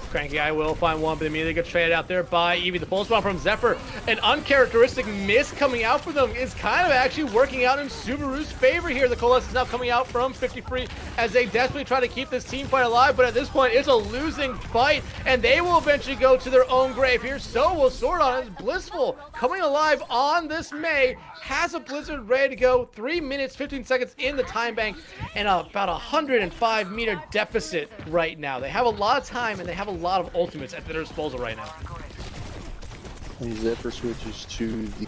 Cranky Guy will find one, but immediately gets traded out there by Eevee. The pulse bomb from Zephyr. An uncharacteristic miss coming out for them is kind of actually working out in Subaru's favor here. The Coalescence now coming out from 53 as they desperately try to keep this team fight alive, but at this point it's a losing fight, and they will eventually go to their own grave here. So will Sordon as Blissful coming alive on this May, has a Blizzard ready to go. 3 minutes, 15 seconds in the time bank, and about 105 meter deficit right now. They have a lot of time, and they have a lot of ultimates at their disposal right now. And Zephyr switches to the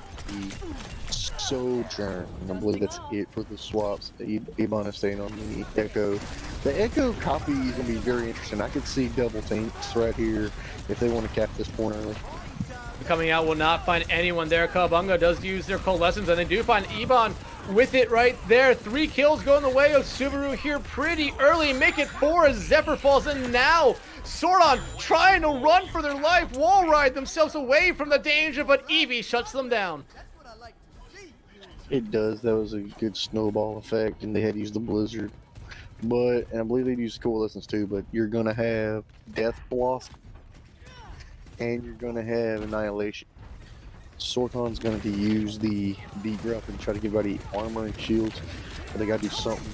Sojourn, and I believe that's it for the swaps. Ebon is staying on the Echo. The Echo copy is going to be very interesting. I could see double tanks right here if they want to cap this point early. Coming out will not find anyone there. Kabunga does use their Coalescence, and they do find Ebon with it right there. 3 kills going the way of Subaru here pretty early. Make it 4 as Zephyr falls, and now Sordon trying to run for their life, wall ride themselves away from the danger, but Eevee shuts them down. It does. That was a good snowball effect, and they had to use the Blizzard. And I believe they used Coalescence too, but you're going to have Death Blossom, and you're going to have Annihilation. Sorton's going to use the B-Drop and try to give everybody armor and shields, but they got to do something.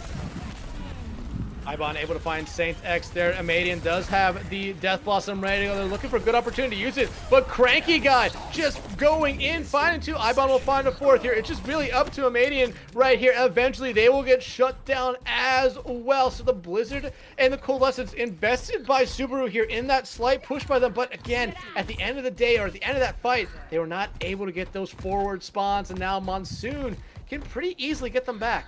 Ibon able to find Saint X there. Amadian does have the Death Blossom ready to go. They're looking for a good opportunity to use it, but Cranky Guy just going in, finding 2. Ibon will find a 4th here. It's just really up to Amadian right here. Eventually, they will get shut down as well. So the Blizzard and the Coalescence invested by Subaru here in that slight push by them. But again, at the end of the day, or at the end of that fight, they were not able to get those forward spawns, and now Monsoon can pretty easily get them back.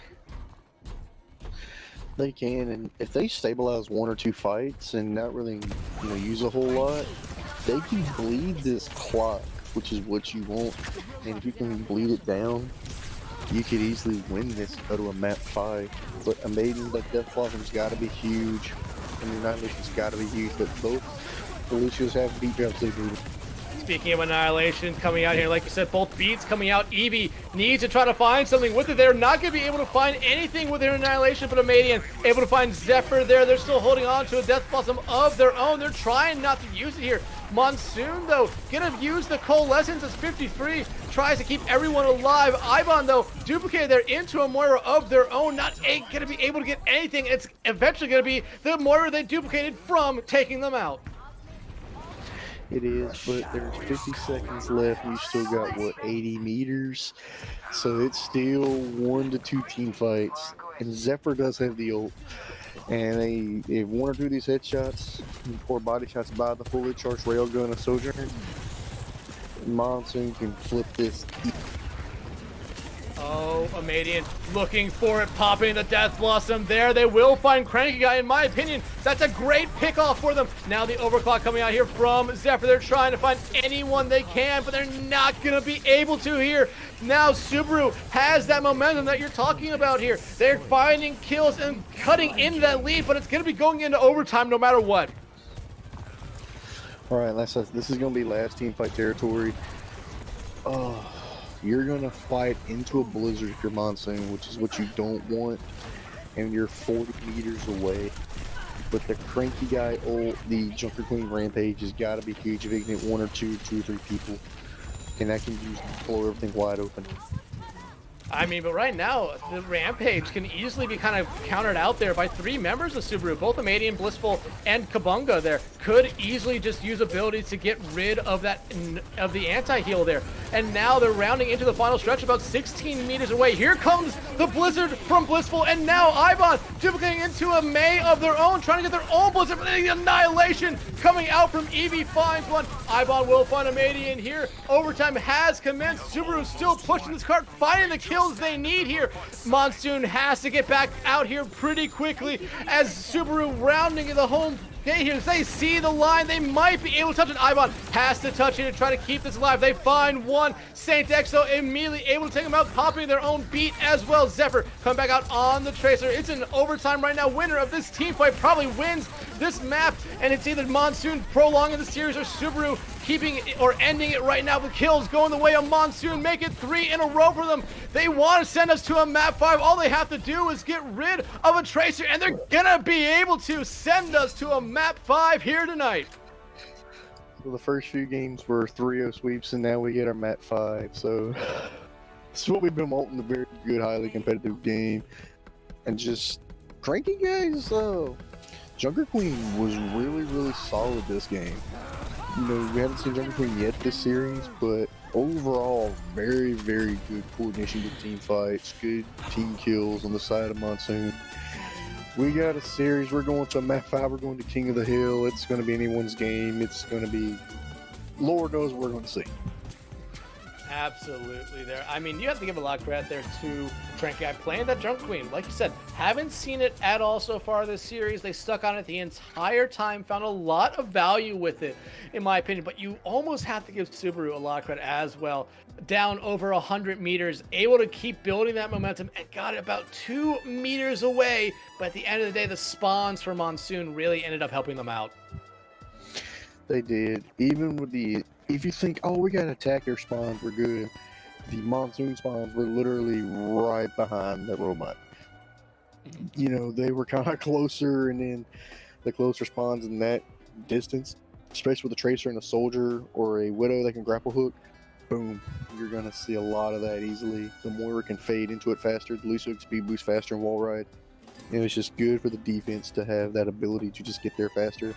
They can, and if they stabilize 1 or 2 fights and not really, use a whole lot, they can bleed this clock, which is what you want. And if you can bleed it down, you could easily win this, go to a map 5. But a Maiden like Death Blossom's got to be huge, and the Annihilation's got to be huge. But both the Lucios have beat drops they do. Speaking of Annihilation coming out here, like you said, both beats coming out. Eevee needs to try to find something with it. They're not going to be able to find anything with their Annihilation, but Amadian able to find Zephyr there. They're still holding on to a Death Blossom of their own. They're trying not to use it here. Monsoon, though, going to use the Coalescence as 53 tries to keep everyone alive. Ibon, though, duplicated there into a Moira of their own. Not going to be able to get anything. It's eventually going to be the Moira they duplicated from taking them out. It is, but there's 50 seconds left. We still got, 80 meters? So it's still 1 to 2 team fights. And Zephyr does have the ult. And if 1 or 2 of these headshots or body shots by the fully charged railgun of Sojourner, Monsoon can flip this. Oh, Amadian looking for it, popping the Death Blossom there. They will find Cranky Guy, in my opinion. That's a great pick off for them. Now the overclock coming out here from Zephyr. They're trying to find anyone they can, but they're not going to be able to here. Now Subaru has that momentum that you're talking about here. They're finding kills and cutting into that lead, but it's going to be going into overtime no matter what. All right, this is going to be last team fight territory. Oh. You're going to fight into a blizzard if you're Monsoon, which is what you don't want, and you're 40 meters away. But the Cranky Guy ult, the Junker Queen Rampage has got to be huge if it can hit 1 or 2 or 3 people. And that can just blow everything wide open. I mean, but right now, the Rampage can easily be kind of countered out there by 3 members of Subaru. Both Amadian, Blissful, and Kabunga there could easily just use abilities to get rid of the anti-heal there. And now they're rounding into the final stretch about 16 meters away. Here comes the Blizzard from Blissful, and now Ibon duplicating into a May of their own, trying to get their own Blizzard, but the Annihilation coming out from Eevee finds one. Ibon will find Amadian here. Overtime has commenced. Subaru still pushing this cart, finding the kills they need here. Monsoon has to get back out here pretty quickly as Subaru rounding the home here. They see the line. They might be able to touch it. Ibon has to touch it to try to keep this alive. They find one. Saint Exo immediately able to take them out, popping their own beat as well. Zephyr come back out on the Tracer. It's an overtime right now. Winner of this team fight probably wins this map, and it's either Monsoon prolonging the series or Subaru keeping it or ending it right now. The kills going the way of Monsoon, make it 3 in a row for them. They want to send us to a map 5. All they have to do is get rid of a Tracer, and they're gonna be able to send us to a map 5 here tonight. Well, the first few games were 3-0 sweeps, and now we get our map 5. So this is what we've been wanting, a very good, highly competitive game. And just cranky guys. Junker Queen was really, really solid this game. You know, we haven't seen Junker Queen yet this series, but overall, very, very good coordination, good team fights, good team kills on the side of Monsoon. We got a series. We're going to map 5. We're going to King of the Hill. It's going to be anyone's game. It's going to be, Lord knows what we're going to see. Absolutely there. I mean, you have to give a lot of credit there to Crank Guy playing that Junk Queen. Like you said, haven't seen it at all so far this series. They stuck on it the entire time, found a lot of value with it, in my opinion. But you almost have to give Subaru a lot of credit as well. Down over 100 meters, able to keep building that momentum and got it about 2 meters away. But at the end of the day, the spawns for Monsoon really ended up helping them out. They did. Even with the, if you think, oh, we got to attack their spawns, we're good. The Monsoon spawns were literally right behind the robot. You know, they were kind of closer, and then the closer spawns in that distance, especially with a Tracer and a Soldier or a Widow that can grapple hook, boom, you're going to see a lot of that easily. The Moira can fade into it faster, the Lucio can speed boost faster and wall ride. And it's just good for the defense to have that ability to just get there faster,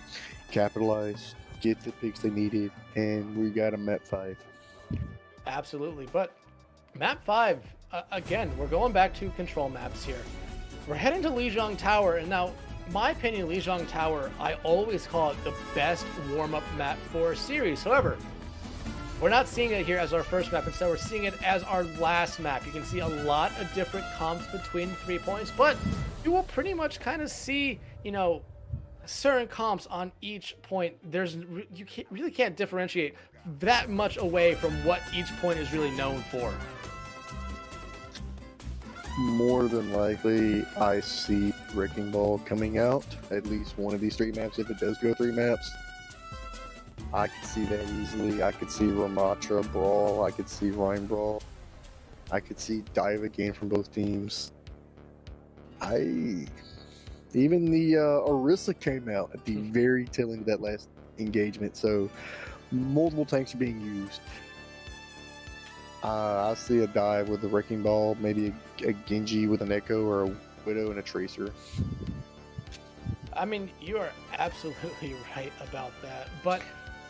capitalize, get the picks they needed, and we got a map 5. Absolutely, but map 5, again, we're going back to control maps here. We're heading to Lijiang Tower, and now, my opinion, Lijiang Tower, I always call it the best warm-up map for a series. However, we're not seeing it here as our first map. Instead, we're seeing it as our last map. You can see a lot of different comps between 3 points, but you will pretty much kind of see, you know, certain comps on each point. Really can't differentiate that much away from what each point is really known for. More than likely, I see Wrecking Ball coming out, at least one of these 3 maps, if it does go 3 maps. I could see that easily. I could see Ramatra Brawl, I could see Rhyme Brawl, I could see Dive again from both teams. Even the Orisa came out at the very tail end of that last engagement, so multiple tanks are being used. I see a Dive with a Wrecking Ball, maybe a Genji with an Echo, or a Widow and a Tracer. I mean, you are absolutely right about that, but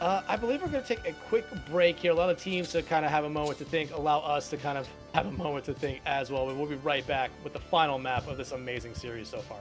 I believe we're going to take a quick break here. A lot of teams to kind of have a moment to think, allow us to kind of have a moment to think as well. We'll be right back with the final map of this amazing series so far.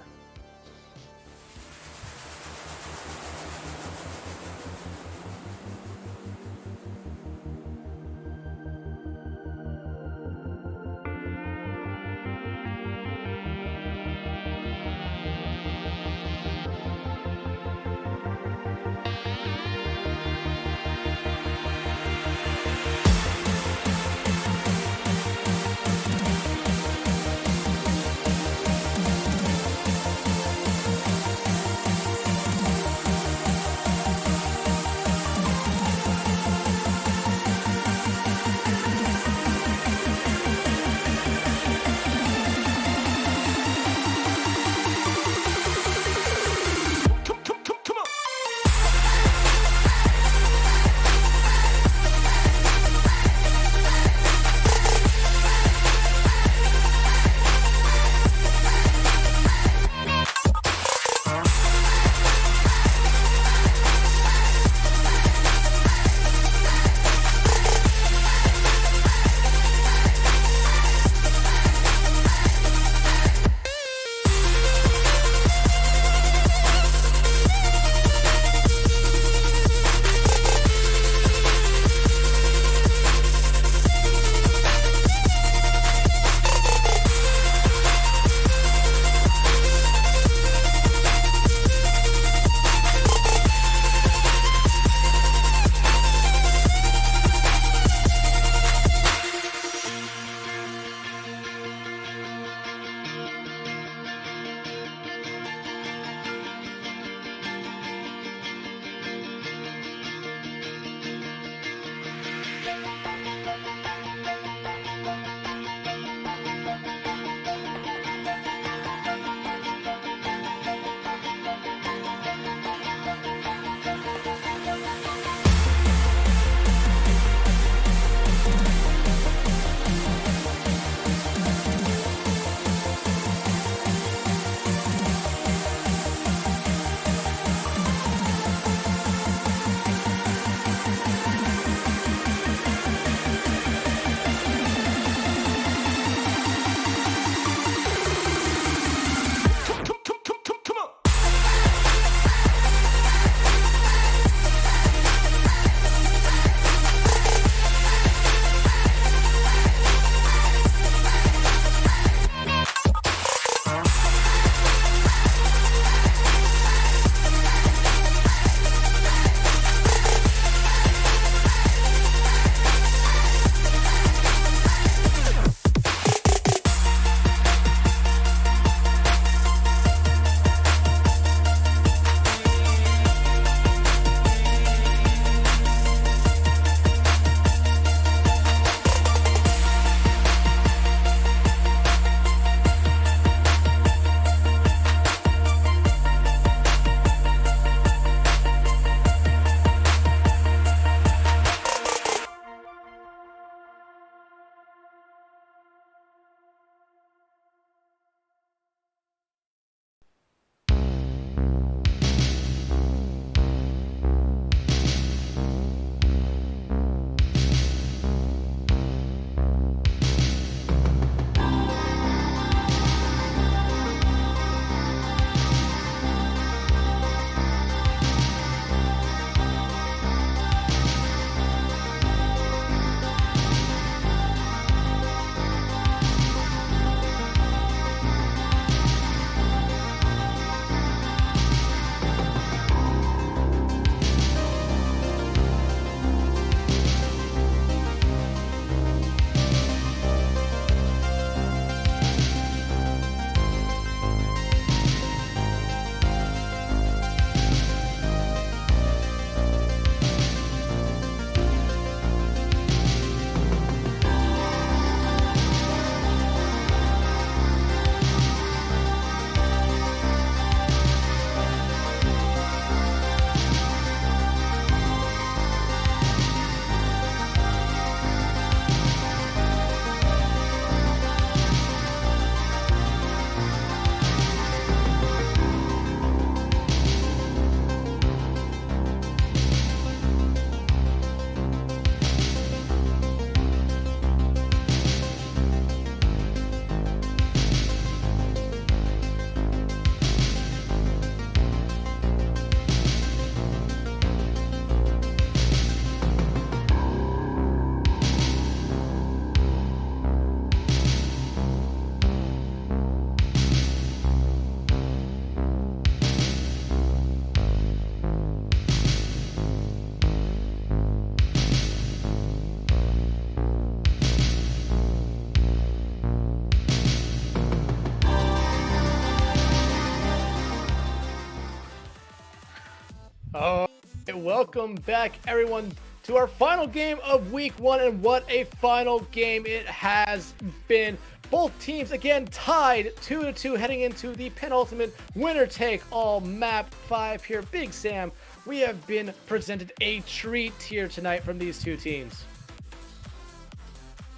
Oh, welcome back, everyone, to our final game of week 1, and what a final game it has been. Both teams again tied 2-2 heading into the penultimate winner-take-all map 5 here. Big Sam, we have been presented a treat here tonight from these two teams.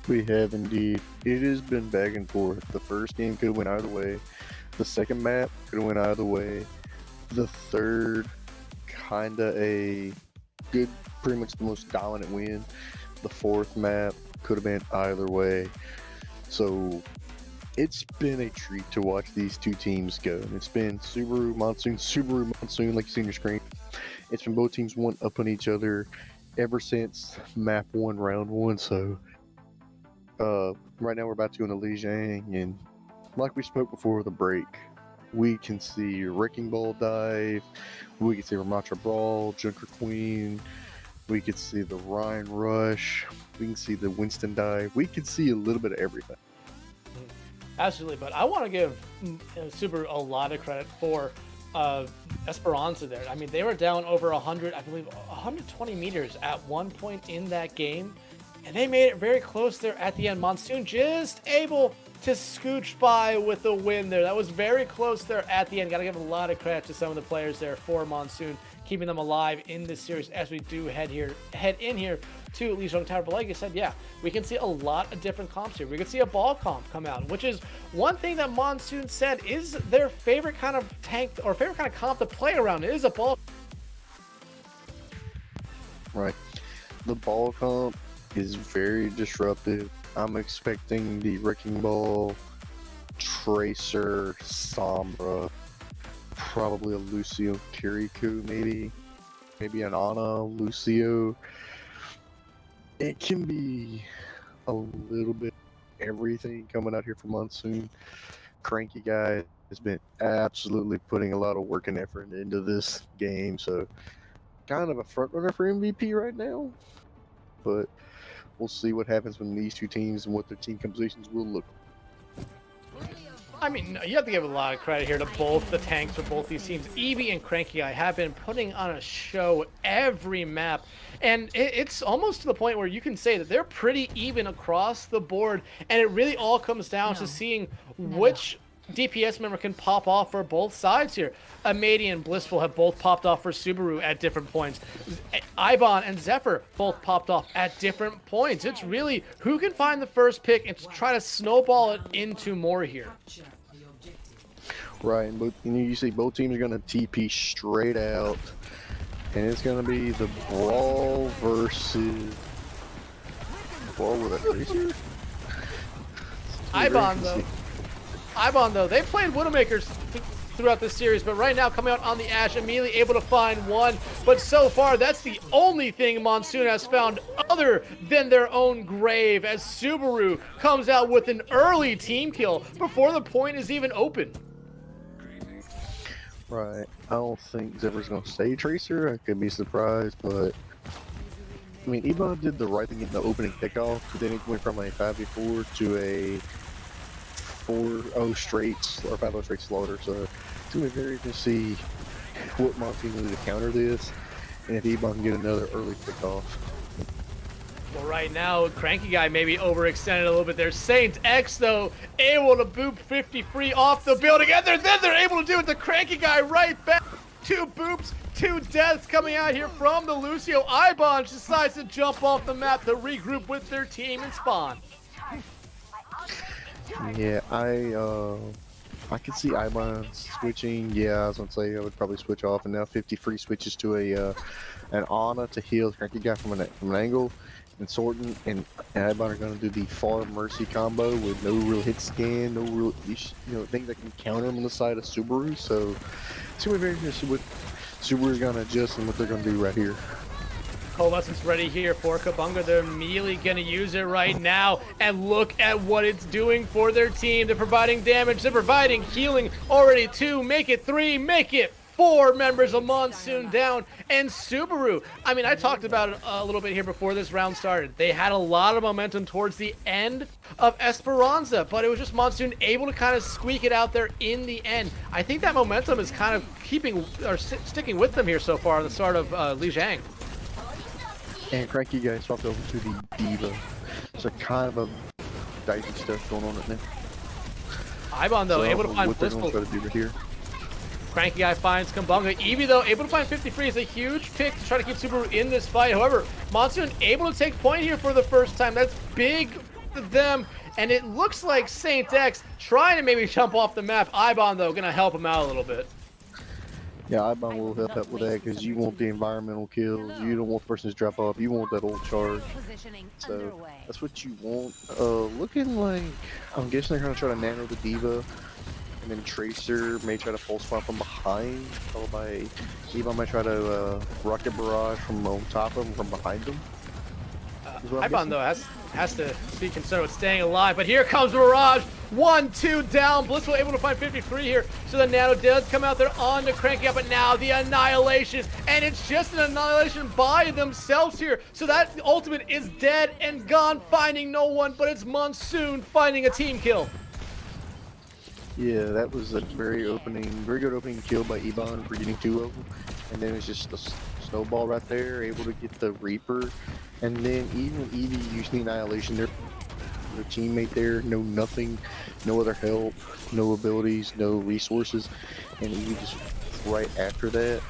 We have indeed. It has been back and forth. The first game could have went either way. The second map could have went either way. The third, kinda a good, pretty much the most dominant win. The fourth map could have been either way. So it's been a treat to watch these two teams go. And it's been Subaru Monsoon, like you see on your screen. It's been both teams one up on each other ever since map 1, round 1. So right now we're about to go into Lijiang, and like we spoke before the break, we can see Wrecking Ball dive, we can see Ramatra Brawl, Junker Queen, we could see the Rhine Rush, we can see the Winston dive, we can see a little bit of everything. Absolutely, but I want to give Subaru a lot of credit for Esperanza there. I mean, they were down over 100, I believe 120 meters at one point in that game, and they made it very close there at the end. Monsoon just able to scooch by with the win there. That was very close there at the end. Got to give a lot of credit to some of the players there for Monsoon, keeping them alive in this series as we do head in here to Lijiang Tower. But like I said, yeah, we can see a lot of different comps here. We can see a ball comp come out, which is one thing that Monsoon said is their favorite kind of tank or favorite kind of comp to play around. It is a ball. Right. The ball comp is very disruptive. I'm expecting the Wrecking Ball, Tracer, Sombra, probably a Lucio Kirikou, maybe an Ana Lucio. It can be a little bit everything coming out here from Monsoon. Cranky guy has been absolutely putting a lot of work and effort into this game, so kind of a front runner for MVP right now, but we'll see what happens when these two teams and what their team compositions will look. I mean, you have to give a lot of credit here to both the tanks for both these teams. Eevee and Cranky Guy have been putting on a show every map, and it's almost to the point where you can say that they're pretty even across the board, and it really all comes down to seeing which DPS member can pop off for both sides here. Amadi and Blissful have both popped off for Subaru at different points. Ibon and Zephyr both popped off at different points. It's really who can find the first pick and try to snowball it into more here. Right, but you see both teams are going to TP straight out, and it's going to be the Brawl versus Brawl with a Tracer. Ibon, though, they played Widowmakers throughout this series, but right now coming out on the Ash, immediately able to find one. But so far, that's the only thing Monsoon has found other than their own grave, as Subaru comes out with an early team kill before the point is even open. Right, I don't think Zephyr's going to stay Tracer. I could be surprised, but I mean, Ibon did the right thing in the opening kickoff, but then it went from a 5v4 to a 4-0 straight or 5-0 straight slaughter. So it's going to be very interesting to see what Monsoon will do to counter this, and if Ibon can get another early kickoff. Well, right now, Cranky Guy maybe overextended a little bit there. Saint X, though, able to boop 50 free off the building, and then they're able to do it. The Cranky Guy right back. 2 boops, 2 deaths coming out here from the Lucio. Ibon decides to jump off the map to regroup with their team and spawn. Yeah, I could see Ibon switching. Yeah, I was gonna say I would probably switch off, and now 50 free switches to an Ana to heal Cranky Guy from an angle, and Sorton and Ibon are gonna do the Far Mercy combo with no real hit scan, no real things that can counter them on the side of Subaru. So it's gonna be very interesting what Subaru's gonna adjust and what they're gonna do right here. Coalescence ready here for Kabunga. They're immediately going to use it right now, and look at what it's doing for their team. They're providing damage, they're providing healing already. 2, make it 3, make it 4 members of Monsoon down, and Subaru. I mean, I talked about it a little bit here before this round started. They had a lot of momentum towards the end of Esperanza, but it was just Monsoon able to kind of squeak it out there in the end. I think that momentum is kind of keeping or sticking with them here so far at the start of Lijiang. And Cranky Guy swapped over to the Diva. So kind of a dicey stuff going on right now. Ibon, though, So able to find what they're Blissful. gonna try to do right here. Cranky Guy finds Kumbunga. Eevee, though, able to find 53 is a huge pick to try to keep Subaru in this fight. However, Monsoon able to take point here for the first time. That's big for them. And it looks like Saint X trying to maybe jump off the map. Ibon, though, going to help him out a little bit. Yeah, Ibon will help out with that because you want the environmental kills. You don't want the person to drop off. You want that old charge. So that's what you want. Looking like, I'm guessing they're going to try to nano the Diva. And then Tracer may try to pulse swap from behind, followed by Ibon might try to rocket barrage from on top of him, from behind him. Ibon, though, has to be concerned with staying alive, but here comes Mirage. 1-2 down. Blissful able to find 53 here, so the Nano does come out there on the Cranky Up, but now the Annihilation, and it's just an Annihilation by themselves here, so that ultimate is dead and gone, finding no one, but it's Monsoon finding a team kill. Yeah, that was a very good opening kill by Ibon for getting 2 of them. And then it's just a snowball right there, able to get the Reaper. And then even Eevee using the Annihilation, their teammate there, no nothing, no other help, no abilities, no resources. And Eevee just right after that.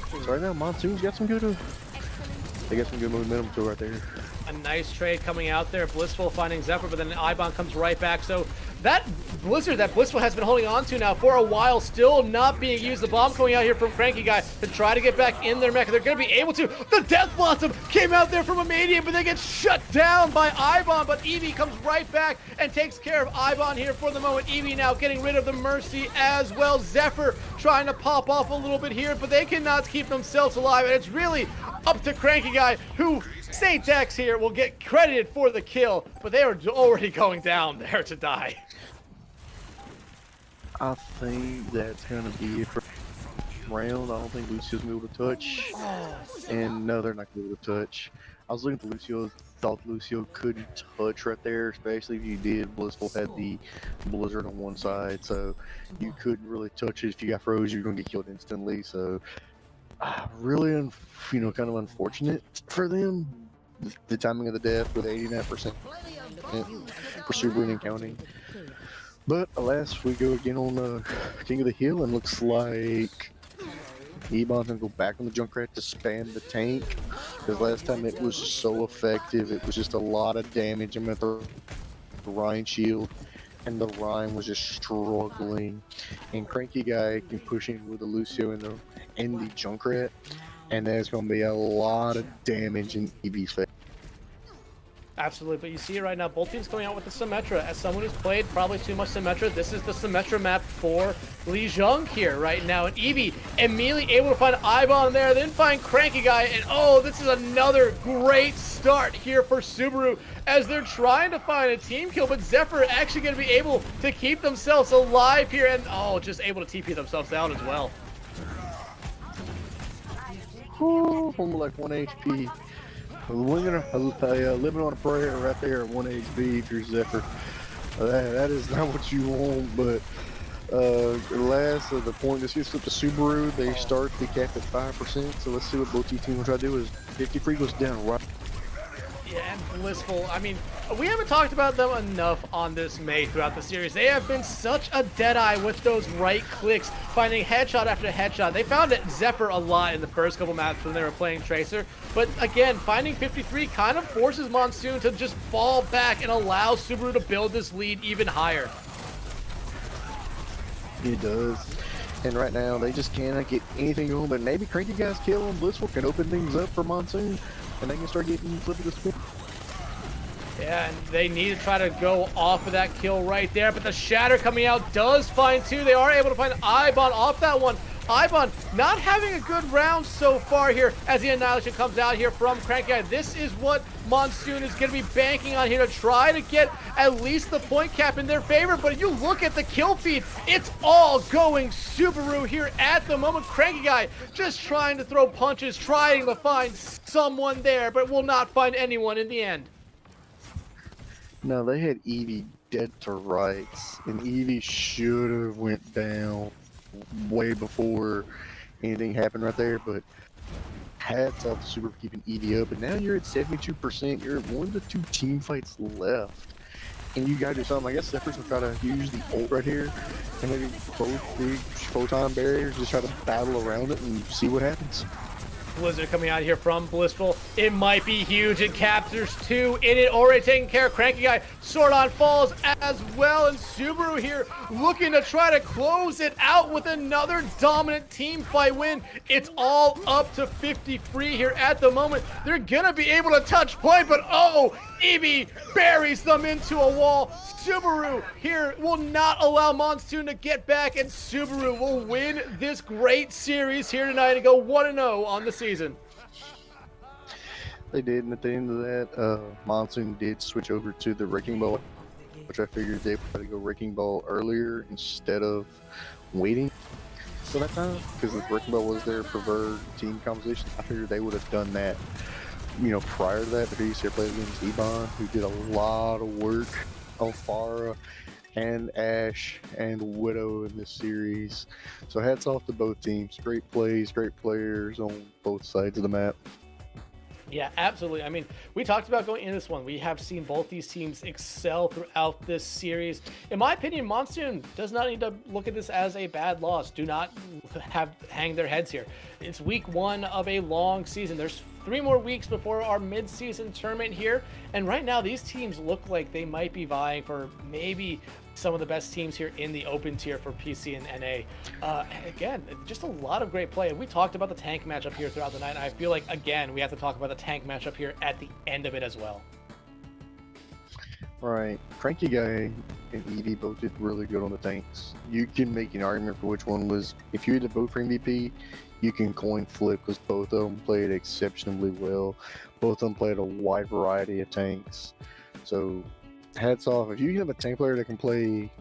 So right now, Monsoon's got some good, they got some good momentum to right there. A nice trade coming out there. Blissful finding Zephyr, but then Ibon comes right back. So that Blizzard that Blissful has been holding on to now for a while, still not being used. The bomb coming out here from Cranky Guy to try to get back in their mech. They're going to be able to. The Death Blossom came out there from Imadian, but they get shut down by Ibon. But Eevee comes right back and takes care of Ibon here for the moment. Eevee now getting rid of the Mercy as well. Zephyr trying to pop off a little bit here, but they cannot keep themselves alive. And it's really up to Cranky Guy, who Saint X here will get credited for the kill, but they are already going down there to die. I think that's gonna be it for round. I don't think Lucio's gonna be able to touch. And no, they're not gonna be able to touch. I was looking at Lucio, thought Lucio couldn't touch right there, especially if you did. Blissful had the blizzard on one side, so you couldn't really touch it. If you got froze, you're gonna get killed instantly. So really, kind of unfortunate for them. The timing of the death with 89% for Subaru and counting. But alas, we go again on King of the Hill, and looks like Ebon's gonna go back on the Junkrat to spam the tank. Because last time it was so effective, it was just a lot of damage. I'm at the Rhine shield, and the Rhine was just struggling. And Cranky Guy can push in with the Lucio in the Junkrat, and there's gonna be a lot of damage in Eevee's face. Absolutely, but you see it right now, both teams coming out with the Symmetra. As someone who's played probably too much Symmetra, this is the Symmetra map for Lijiang here right now. And Eevee immediately able to find Ibon there, then find Cranky Guy, and oh, this is another great start here for Subaru as they're trying to find a team kill, but Zephyr actually going to be able to keep themselves alive here, and oh, just able to TP themselves down as well. Oh, only like 1 HP. Living on a prayer right there at 1 HP if you're Zephyr. That is not what you want, but last of the point, this gets up to Subaru. They start the cap at 5%, so let's see what both teams will try to do. Is 53 goes down right. Yeah, and Blissful. I mean, we haven't talked about them enough on this May throughout the series. They have been such a deadeye with those right clicks, finding headshot after headshot. They found it Zephyr a lot in the first couple maps when they were playing Tracer. But again, finding 53 kind of forces Monsoon to just fall back and allow Subaru to build this lead even higher. It does. And right now, they just cannot get anything going, but maybe Cranky Guy's kill on Blissful can open things up for Monsoon, and they can start getting flipped to the score. Yeah, and they need to try to go off of that kill right there, but the Shatter coming out does find 2. They are able to find Ibon off that one, Ibon not having a good round so far here as the Annihilation comes out here from Cranky Guy. This is what Monsoon is going to be banking on here to try to get at least the point cap in their favor. But if you look at the kill feed, it's all going Subaru here at the moment. Cranky Guy just trying to throw punches, trying to find someone there, but will not find anyone in the end. No, they had Eevee dead to rights, and Eevee should have went down way before anything happened right there, but hats off to Super for keeping Eevee up, and now you're at 72%, you're at 1 to 2 team fights left, and you gotta do something. I guess that person try to use the ult right here, and maybe both big photon barriers, just try to battle around it and see what happens. Blizzard coming out here from Blissful. It might be huge. It captures 2 in it. Already taking care of Cranky Guy. Sword on falls as well. And Subaru here looking to try to close it out with another dominant team fight win. It's all up to 53 here at the moment. They're going to be able to touch point, but oh, Eevee buries them into a wall. Subaru here will not allow Monsoon to get back, and Subaru will win this great series here tonight and go 1-0 on the season. They did, and at the end of that, Monsoon did switch over to the Wrecking Ball, which I figured they would try to go Wrecking Ball earlier instead of waiting for that time, because the Wrecking Ball was their preferred team composition. I figured they would have done that, you know, prior to that, but he used to play against Ebon, who did a lot of work on Pharah and Ashe and Widow in this series. So hats off to both teams. Great plays, great players on both sides of the map. Yeah, absolutely. I mean, we talked about going into this one. We have seen both these teams excel throughout this series. In my opinion, Monsoon does not need to look at this as a bad loss. Do not hang their heads here. It's week 1 of a long season. There's 3 more weeks before our mid-season tournament here. And right now, these teams look like they might be vying for maybe some of the best teams here in the open tier for PC and NA. Again, just a lot of great play. And we talked about the tank matchup here throughout the night. And I feel like, again, we have to talk about the tank matchup here at the end of it as well. Right. Cranky Guy and Eevee both did really good on the tanks. You can make an argument for which one was, if you had to vote for MVP, you can coin flip, because both of them played exceptionally well. Both of them played a wide variety of tanks. So hats off. If you have a tank player that can play,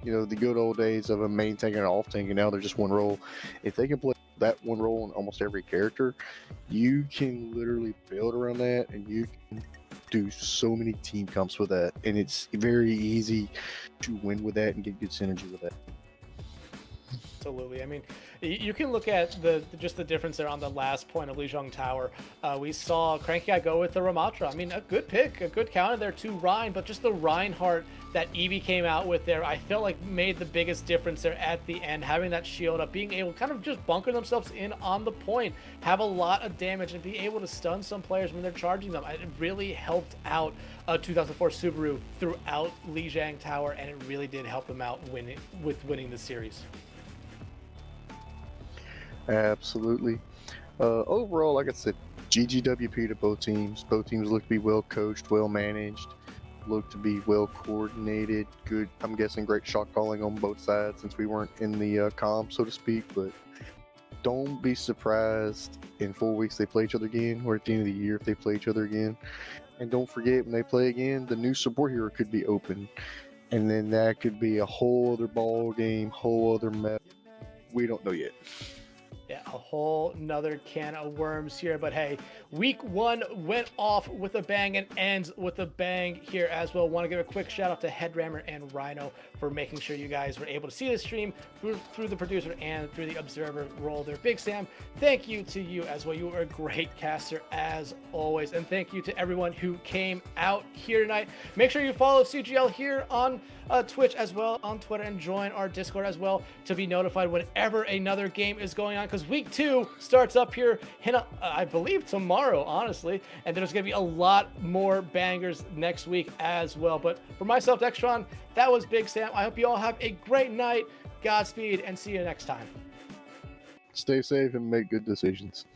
you know, the good old days of a main tank and an off tank, and now they're just one role, if they can play that one role in almost every character, you can literally build around that, and you can do so many team comps with that, and it's very easy to win with that and get good synergy with that. Absolutely. I mean, you can look at just the difference there on the last point of Lijiang Tower. We saw Cranky Guy go with the Ramatra. I mean, a good pick, a good counter there to Rhine, but just the Reinhardt that Eevee came out with there, I felt like made the biggest difference there at the end. Having that shield up, being able to kind of just bunker themselves in on the point, have a lot of damage, and be able to stun some players when they're charging them. It really helped out 2004 Subaru throughout Lijiang Tower, and it really did help them out winning the series. Absolutely. Overall, like I said, GGWP to both teams. Both teams look to be well coached, well managed, look to be well coordinated. Good, I'm guessing great shot calling on both sides, since we weren't in the comp, so to speak. But don't be surprised in 4 weeks they play each other again, or at the end of the year if they play each other again. And don't forget, when they play again, the new support hero could be open, and then that could be a whole other ball game, whole other map. We don't know yet. Yeah, a whole nother can of worms here. But hey, week 1 went off with a bang and ends with a bang here as well. Want to give a quick shout out to Headrammer and Rhino for making sure you guys were able to see the stream through the producer and through the observer role there. Big Sam, thank you to you as well. You were a great caster as always. And thank you to everyone who came out here tonight. Make sure you follow CGL here on Twitch as well, on Twitter, and join our Discord as well to be notified whenever another game is going on, because week 2 starts up here in I believe tomorrow, honestly, and there's going to be a lot more bangers next week as well. But for myself, Dextron, that was Big Sam. I hope you all have a great night. Godspeed, and see you next time. Stay safe and make good decisions.